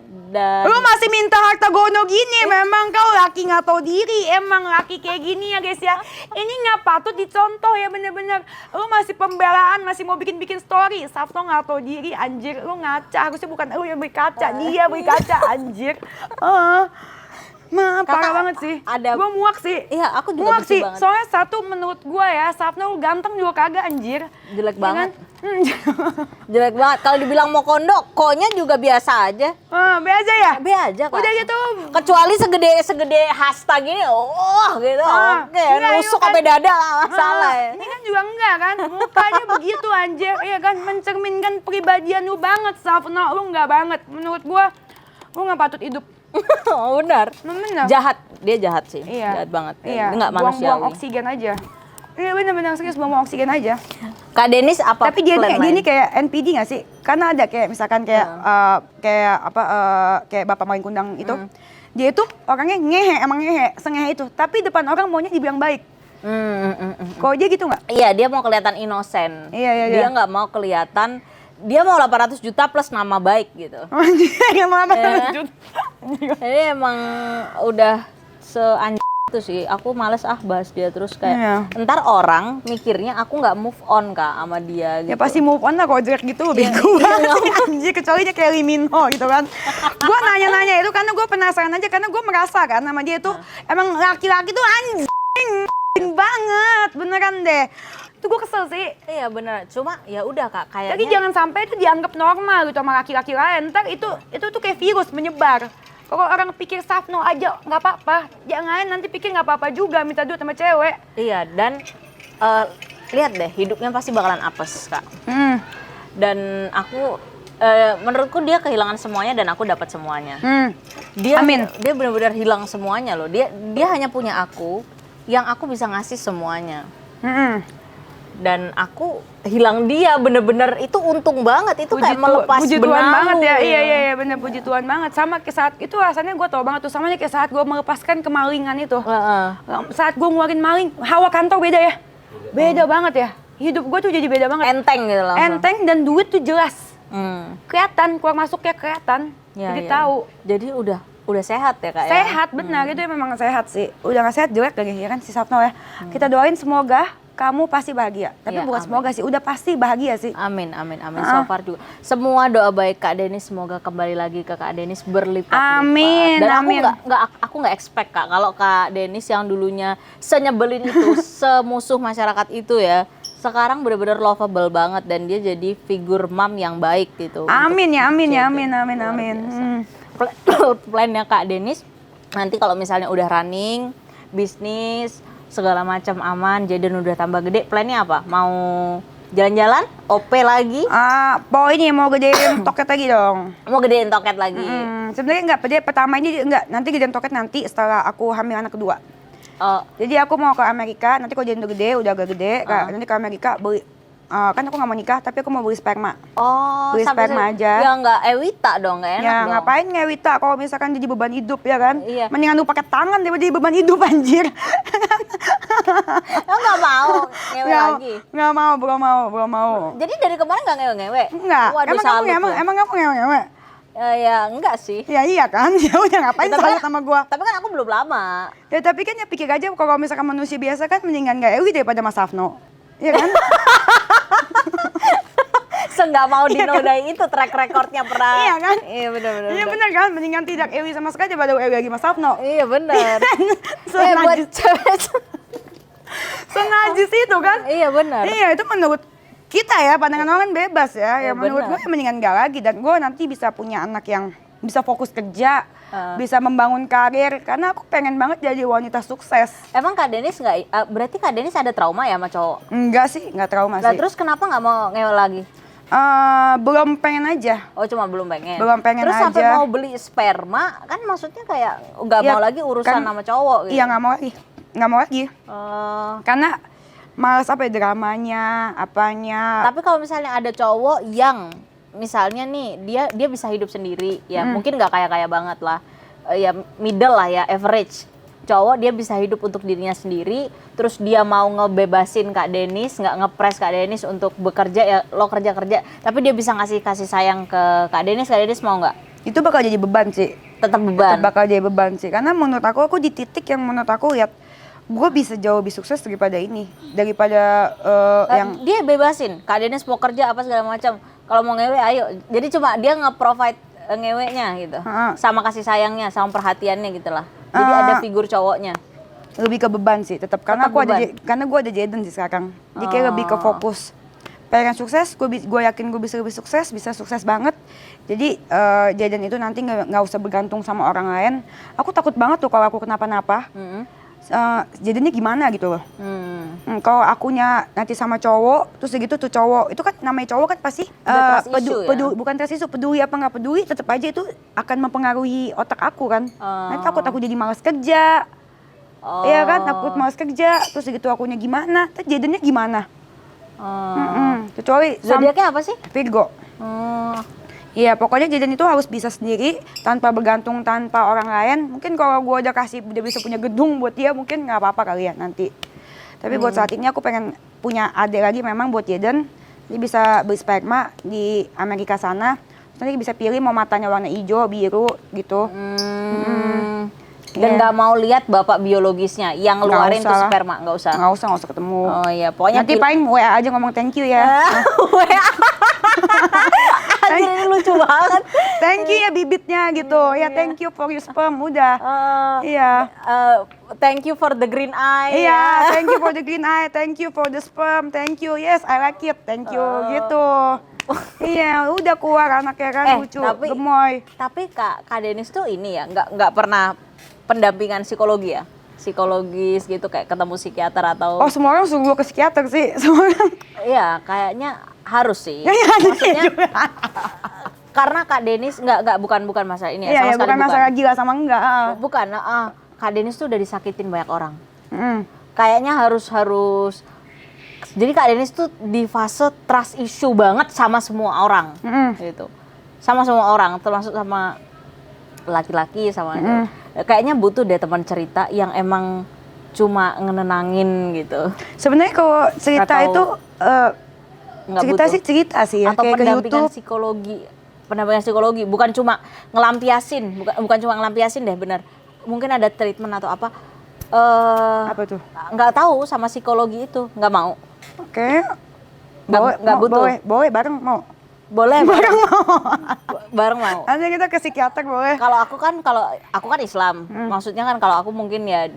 Lu masih minta harta gono gini, memang kau laki nggak tahu diri. Emang laki kayak gini ya guys ya. Ini nggak patut dicontoh ya bener-bener. Lu masih pembelaan, masih mau bikin story. Safno nggak tahu diri, anjir. Lu ngaca, harusnya bukan lu yang berkaca, dia berkaca, anjir. Parah banget sih. Gue muak sih. Iya, aku juga muak sih. banget. Soalnya satu menurut gue ya, Safno lu ganteng juga kagak anjir. Jelek Ya banget. kan? Jelek banget. Kalau dibilang mau kondok, koknya juga biasa aja. Be aja ya? Be aja Kak. Udah gitu. Kecuali segede hasta gini, gitu. Oke, enggak, nusuk itu kan- sampai dada lah, masalah ya. Ini kan juga enggak kan, mukanya begitu anjir, iya kan, mencerminkan pribadian lu banget, Safno, lu enggak banget, menurut gua, lu nggak patut hidup. Oh, benar. Bener. Jahat, dia jahat sih, Iya. jahat banget. Iya. Dia nggak Buang-buang manusiawi. oksigen aja. Iya bener-bener serius buang oksigen aja. Kak Denis apa? Tapi dia plan ini lain? kayak NPD nggak sih? Karena ada kayak misalkan kayak kayak Bapak Maling Kundang itu, dia itu orangnya emang sengehe itu. Tapi depan orang maunya dibilang baik. Kalau dia gitu nggak? Iya, dia mau kelihatan inosen. Iya. Dia nggak mau kelihatan, dia mau 800 juta plus nama baik gitu. Anjir, emang apa Ya. Jadi emang udah Itu sih, aku males bahas dia terus kayak Iya. ntar orang mikirnya aku nggak move on Kak sama dia gitu. Ya pasti move on lah kalau jelek gitu, bego banget sih anjir, kecuali dia kayak Lee Min Ho gitu kan. Gue nanya-nanya itu karena gue penasaran aja, karena gue merasa kan sama dia itu emang laki-laki tuh anjing banget, beneran deh. Itu gue kesel sih. Iya bener, cuma ya udah Kak kayaknya. Jadi jangan sampai itu dianggap normal gitu sama laki-laki lain. Ntar itu tuh kayak virus menyebar. Kalau orang pikir Safno aja nggak apa-apa, jangan nanti pikir nggak apa-apa juga minta duit sama cewek. Iya dan lihat deh hidupnya pasti bakalan apes Kak. Dan aku menurutku dia kehilangan semuanya dan aku dapat semuanya. Dia Amin. Dia benar-benar hilang semuanya loh. Dia hanya punya aku yang aku bisa ngasih semuanya. Dan aku hilang dia, bener-bener itu untung banget, itu kayak melepas puji Tuhan benang. banget ya, iya bener, puji Tuhan banget. Sama kayak saat itu rasanya gue tau banget tuh, samanya kayak saat gue melepaskan kemalingan itu. Saat gue ngeluarin maling, hawa kantor beda ya, beda banget ya. Hidup gue tuh jadi beda banget. Enteng gitu langsung. Enteng dan duit tuh jelas, kelihatan, keluar masuknya kelihatan, Ya, jadi ya. tahu. Jadi udah sehat ya Kak ya? Sehat, benar, itu memang sehat sih. Udah gak sehat jelek lagi ya kan si Safno ya. Kita doain semoga kamu pasti bahagia. Tapi Ya, bukan amin. semoga sih, udah pasti bahagia sih. Amin. So far juga. Semua doa baik Kak Denis semoga kembali lagi ke Kak Denis berlipat-lipat. Amin, Dan amin. aku nggak expect Kak kalau Kak Denis yang dulunya senyebelin itu, semusuh masyarakat itu ya, sekarang benar-benar lovable banget dan dia jadi figur mam yang baik gitu. Amin ya, amin ya, Jaden. amin, amin, Luar amin. biasa. Plannya Kak Denis nanti kalau misalnya udah running bisnis segala macam aman, Jaden udah tambah gede, plannya apa? Mau jalan-jalan? OP lagi? Po ini mau gedein toket lagi dong. Mau gedein toket lagi? Sebenarnya enggak, pertama ini enggak, nanti gedein toket nanti setelah aku hamil anak kedua. Oh, Jadi aku mau ke Amerika, nanti kalau Jaden udah gede, udah agak gede, nanti ke Amerika beli, kan aku nggak mau nikah, tapi aku mau beli sperma. Beli sampai sperma aja. Ya nggak Ewita dong, nggak enak Ya dong. ngapain ngewita kalau misalkan jadi beban hidup ya kan? Iya. Mendingan lu pakai tangan daripada jadi beban hidup anjir. Lo nggak mau ngewe lagi? Nggak mau, belum mau. Jadi dari kemarin nggak ngewe-ngewe? Enggak. Waduh, Emang salut kamu loh. emang kamu ngewe-ngewe? Ya enggak sih. Ya iya kan, ya udah ngapain Tapi salut kan- sama gua. Tapi kan aku belum lama. Ya tapi kan ya pikir aja kalau misalkan manusia biasa kan mendingan gak ewi daripada Mas Safno. Iya kan? Nggak mau dinodai itu track recordnya pernah. Iya kan? Iya benar-benar. Iya benar kan, mendingan tidak ewi sama sekali daripada ewi lagi Mas Safno. Iya benar. buat Senajis, cewek. senajis itu kan? Iya benar. Iya itu menurut kita ya, pandangan orang kan bebas ya. Iya, Ya menurut benar. gue mendingan gak lagi, dan gue nanti bisa punya anak yang bisa fokus kerja, bisa membangun karir, karena aku pengen banget jadi wanita sukses. Emang Kak Denis nggak? Berarti Kak Denis ada trauma ya sama cowok? Enggak sih, enggak trauma Nah sih. terus kenapa nggak mau ngewe lagi? Belum pengen aja. Oh cuma belum pengen. Belum pengen terus sampai aja. mau beli sperma kan maksudnya kayak nggak Ya, mau lagi urusan kan- sama cowok gitu. Iya nggak mau lagi, nggak mau lagi. Oh. Karena males apa ya, dramanya, apanya. Tapi kalau misalnya ada cowok yang misalnya nih dia bisa hidup sendiri ya mungkin nggak kaya banget lah, ya middle lah ya, average cowok, dia bisa hidup untuk dirinya sendiri, terus dia mau ngebebasin Kak Denis, nggak ngepres Kak Denis untuk bekerja, ya lo kerja tapi dia bisa ngasih kasih sayang ke Kak Denis mau nggak? Itu bakal jadi beban sih. Tetap beban. Bakal jadi beban sih. Karena menurut aku di titik yang menurut aku lihat gue bisa jauh lebih sukses daripada ini, daripada yang Dia bebasin Kak Denis mau kerja apa segala macam, kalau mau ngewe ayo, jadi cuma dia nge-provide ngewenya gitu, sama kasih sayangnya, sama perhatiannya gitu lah. Jadi ada figur cowoknya. lebih ke beban sih tetap, karena Tetap aku ada beban. karena gue ada Jaden sih sekarang. Jadi kayak lebih ke fokus. Pengen sukses, gue yakin gue bisa lebih sukses, bisa sukses banget. Jadi Jaden itu nanti nggak usah bergantung sama orang lain. Aku takut banget tuh kalau aku kenapa-napa. Jadennya gimana gitu loh. Kalau akunya nanti sama cowok, terus segitu tuh cowok, itu kan namanya cowok kan pasti Udah trust issue ya? bukan trust issue, peduli apa nggak peduli, tetap aja itu akan mempengaruhi otak aku kan. Nanti takut aku jadi malas kerja, iya kan, takut malas kerja, terus segitu akunya gimana, terus Jadennya gimana? Kecuali Zodiaknya apa sih? Virgo. Iya, pokoknya Jaden itu harus bisa sendiri, tanpa bergantung, tanpa orang lain. Mungkin kalau gue udah bisa punya gedung buat dia, mungkin nggak apa-apa kali ya nanti. Tapi buat saat ini aku pengen punya adik lagi memang buat Jaden. Dia bisa beli sperma di Amerika sana. Terus nanti bisa pilih mau matanya warna hijau, biru gitu. Dan nggak mau lihat bapak biologisnya yang Nggak ngeluarin tuh usah lah. sperma, nggak usah. Nggak usah ketemu. Oh iya, pokoknya Nanti paling WA aja ngomong thank you ya. Anjir, ini lucu banget. Thank you ya bibitnya gitu. Ya thank you for your sperm udah. Iya. Thank you for the green eye. Iya, thank you for the green eye, thank you for the sperm, thank you, yes I like it, thank you, gitu. Iya, udah keluar anaknya kan lucu, gemoy. Tapi Kak Denis tuh ini ya, nggak pernah pendampingan psikologi ya? Psikologis gitu, kayak ketemu psikiater atau... Oh, semua orang suruh ke psikiater sih, semua orang. Iya, kayaknya harus sih. Iya, Maksudnya, karena Kak Denis, bukan masalah ini ya, Iya, sama sekali bukan masalah gila sama enggak. Bukan, Kak Denis tuh udah disakitin banyak orang. Kayaknya harus jadi Kak Denis tuh di fase trust issue banget sama semua orang, gitu. Sama semua orang, termasuk sama laki-laki, sama kayaknya butuh deh teman cerita yang emang cuma ngenenangin gitu. Sebenarnya kalau cerita Atau itu cerita sih ya, atau kayak ke pendampingan YouTube. pendampingan psikologi, bukan cuma bukan cuma ngelampiasin deh, bener. Mungkin ada treatment atau apa. Apa tuh? Nggak tahu sama psikologi itu, nggak mau. Oke. Nggak butuh. Boleh bareng mau. Boleh bareng mau. Nanti kita ke psikiater boleh. Kalau aku kan Islam. Maksudnya kan kalau aku mungkin ya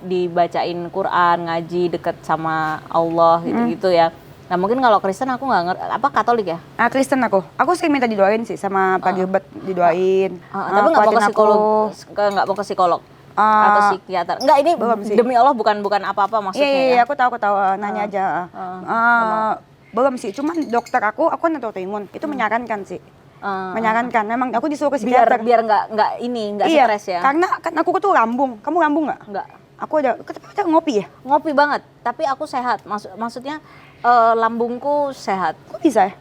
dibacain Quran, ngaji deket sama Allah gitu-gitu ya. Nah, mungkin kalau Kristen aku nggak ngerti, apa Katolik ya? Kristen aku. Aku sering minta didoain sih sama Pak Gilbert didoain. Tapi nggak mau ke psikolog, nggak mau ke psikolog atau psikiater. Enggak, ini demi Allah bukan apa-apa maksudnya. Iya, ya. aku tahu nanya aja. Belum sih, cuman dokter aku kan autoimun, itu menyarankan sih. Menyarankan, memang aku disuruh ke psikiater. Biar nggak Iya, stres ya. karena kan aku tuh lambung. Kamu lambung nggak? Nggak. Aku kita ngopi ya? Ngopi banget, tapi aku sehat. Maksudnya lambungku sehat. Kok bisa ya?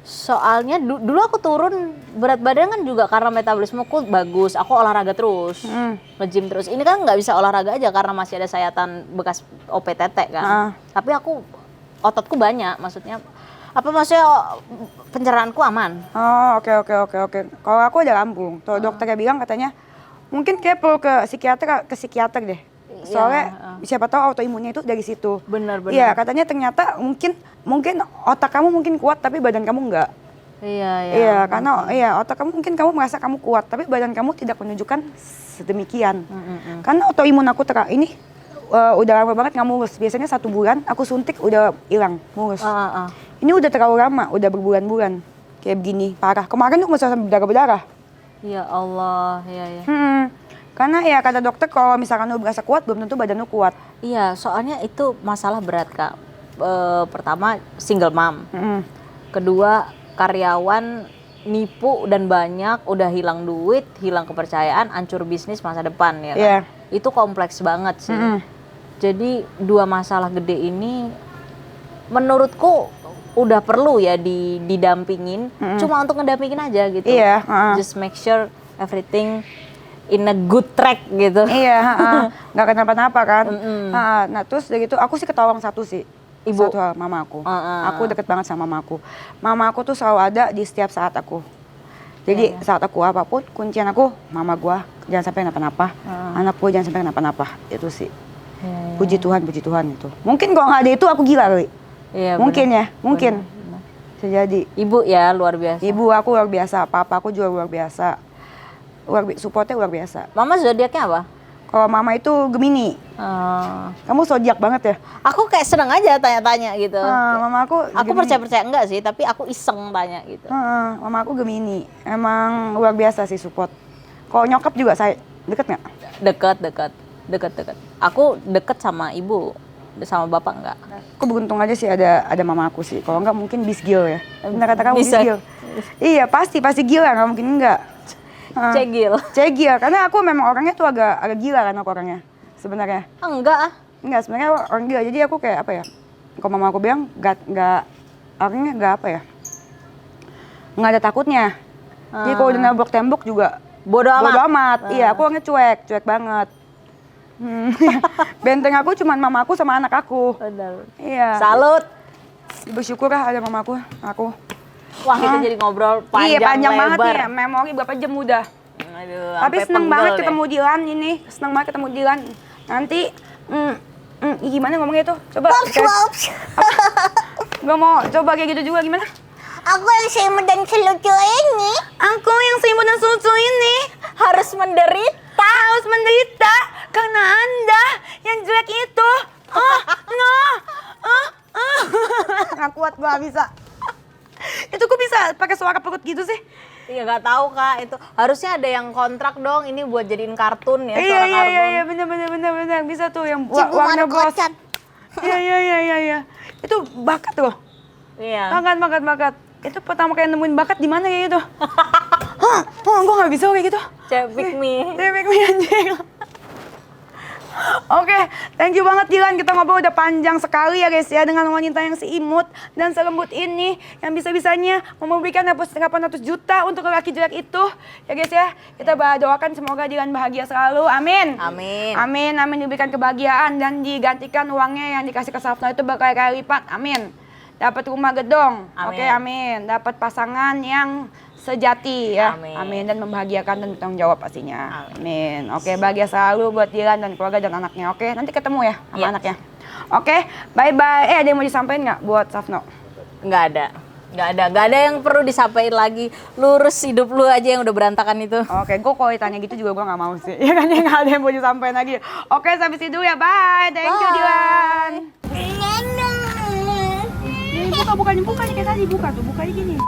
Soalnya dulu aku turun berat badan kan juga karena metabolismeku bagus. Aku olahraga terus, nge-gym terus. Ini kan nggak bisa olahraga aja karena masih ada sayatan bekas OPTT kan. Tapi aku ototku banyak, maksudnya pencernaanku aman. Oh, oke. Kalau aku ada lambung. Tuh dokternya bilang katanya mungkin kayak perlu ke psikiater deh. Soalnya siapa tahu autoimunnya itu dari situ. Benar. Iya, katanya ternyata mungkin otak kamu mungkin kuat tapi badan kamu enggak. Iya, karena otak kamu mungkin kamu merasa kamu kuat tapi badan kamu tidak menunjukkan sedemikian. Karena autoimun aku ini udah lama banget nggak mulus. Biasanya 1 bulan aku suntik udah hilang mulus. Ini udah terlalu lama, udah berbulan-bulan kayak begini, parah. Kemarin tuh masih sampai berdarah-berdarah. Ya Allah, ya. Karena ya kata dokter kalau misalkan lu berasa kuat belum tentu badan lu kuat. Iya, soalnya itu masalah berat Kak. Pertama single mom, kedua karyawan nipu dan banyak, udah hilang duit, hilang kepercayaan, hancur bisnis masa depan ya kan. Yeah. Itu kompleks banget sih. Jadi 2 masalah gede ini menurutku udah perlu ya didampingin, cuma untuk ngedampingin aja gitu. Iya. Just make sure everything in a good track gitu. Iya, nggak kenapa-napa kan. Nah terus dari itu aku sih ketolong satu sih. Ibu? Satu hal, mama aku. Aku deket banget sama mama aku. Mama aku tuh selalu ada di setiap saat aku. Jadi saat aku apapun, kuncian aku mama gua jangan sampai kenapa-napa. Anak gua jangan sampai kenapa-napa. Itu sih. Puji Tuhan itu. Mungkin kalau nggak ada itu aku gila kali. Iya, mungkin bener. ya, mungkin. Bisa jadi. Ibu ya luar biasa. Ibu aku luar biasa, papa aku juga luar biasa. Supportnya luar biasa. Mama zodiaknya apa? Kalau mama itu Gemini. Kamu zodiak banget ya? Aku kayak seneng aja tanya-tanya gitu. Mama aku Gemini. percaya enggak sih, tapi aku iseng tanya gitu. Mama aku Gemini. Emang luar biasa sih support. Kalau nyokap juga saya deket nggak? Deket. Aku deket sama ibu, sama bapak enggak. Aku beruntung aja sih ada mama aku sih. Kalau nggak mungkin bisgil ya. Benar kata kamu Bisa. bisgil. Iya pasti gila, nggak mungkin enggak. Cegil, karena aku memang orangnya tuh agak gila kan aku orangnya sebenarnya. Enggak Sebenarnya orang gila. Jadi aku kayak apa ya? Kalau mama aku bilang nggak orangnya nggak apa ya? Nggak ada takutnya. Jadi kalau udah nabrak tembok juga bodo amat. Iya, aku orangnya cuek banget. Benteng aku cuman mama aku sama anak aku. Benar. Iya. Salut. Bersyukur lah ada mama aku. Wah, kita jadi ngobrol panjang, panjang banget lebar. nih. Memori berapa jam udah? Aduh, Tapi sampai seneng pegel banget deh. ketemu Dilan ini. Seneng banget ketemu Dilan. Nanti, gimana ngomongnya tuh? Coba. Gak mau coba kayak gitu juga gimana? Aku yang seimut dan selucu ini Aku yang seimut dan lucu ini harus menderita. harus menderita karena Anda yang jelek itu. Nggak kuat gua, nggak bisa. Itu kok bisa pakai suara perut gitu sih? Iya nggak tahu Kak, itu harusnya ada yang kontrak dong ini buat jadiin kartun ya, Iya suara kartun. iya bener bisa tuh yang Cipu warna mana bos. kocan. Iya. Itu bakat loh. Iya. Bakat. Itu pertama kali nemuin bakat di mana kayak gitu? Hah, gua nggak bisa kayak gitu. Cewek pick me. Cewek nih anjing. Oke, thank you banget Dilan. Kita ngobrol udah panjang sekali ya guys ya dengan wanita yang seimut dan selembut ini yang bisa-bisanya memberikan 800 juta untuk lelaki jelek itu. Ya guys ya, kita doakan semoga Dilan bahagia selalu. Amin. Amin diberikan kebahagiaan dan digantikan uangnya yang dikasih ke Safna itu berkali-kali lipat. Amin. Dapat rumah gedong. Oke, amin. Dapat pasangan yang sejati ya. Amin. Dan membahagiakan dan bertanggung jawab pastinya. Amin. Oke, bahagia selalu buat Dilan dan keluarga dan anaknya. Oke, nanti ketemu ya sama anaknya. Oke, bye-bye. Ada yang mau disampaikan nggak buat Safno? Nggak ada yang perlu disampaikan lagi. Lurus hidup lu aja yang udah berantakan itu. Oke, gue kalau ditanya gitu juga gue nggak mau sih. Ya kan, nggak ada yang mau disampaikan lagi. Oke, sampai situ ya. Bye. Thank you Dilan. Buka kayak tadi, buka gini.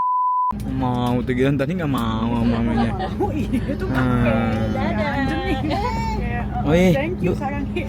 Mau tuh Gilan tadi nggak mau mamanya. Oh iya tuh pakai. Dadah. Oh iya. Thank you sarangnya.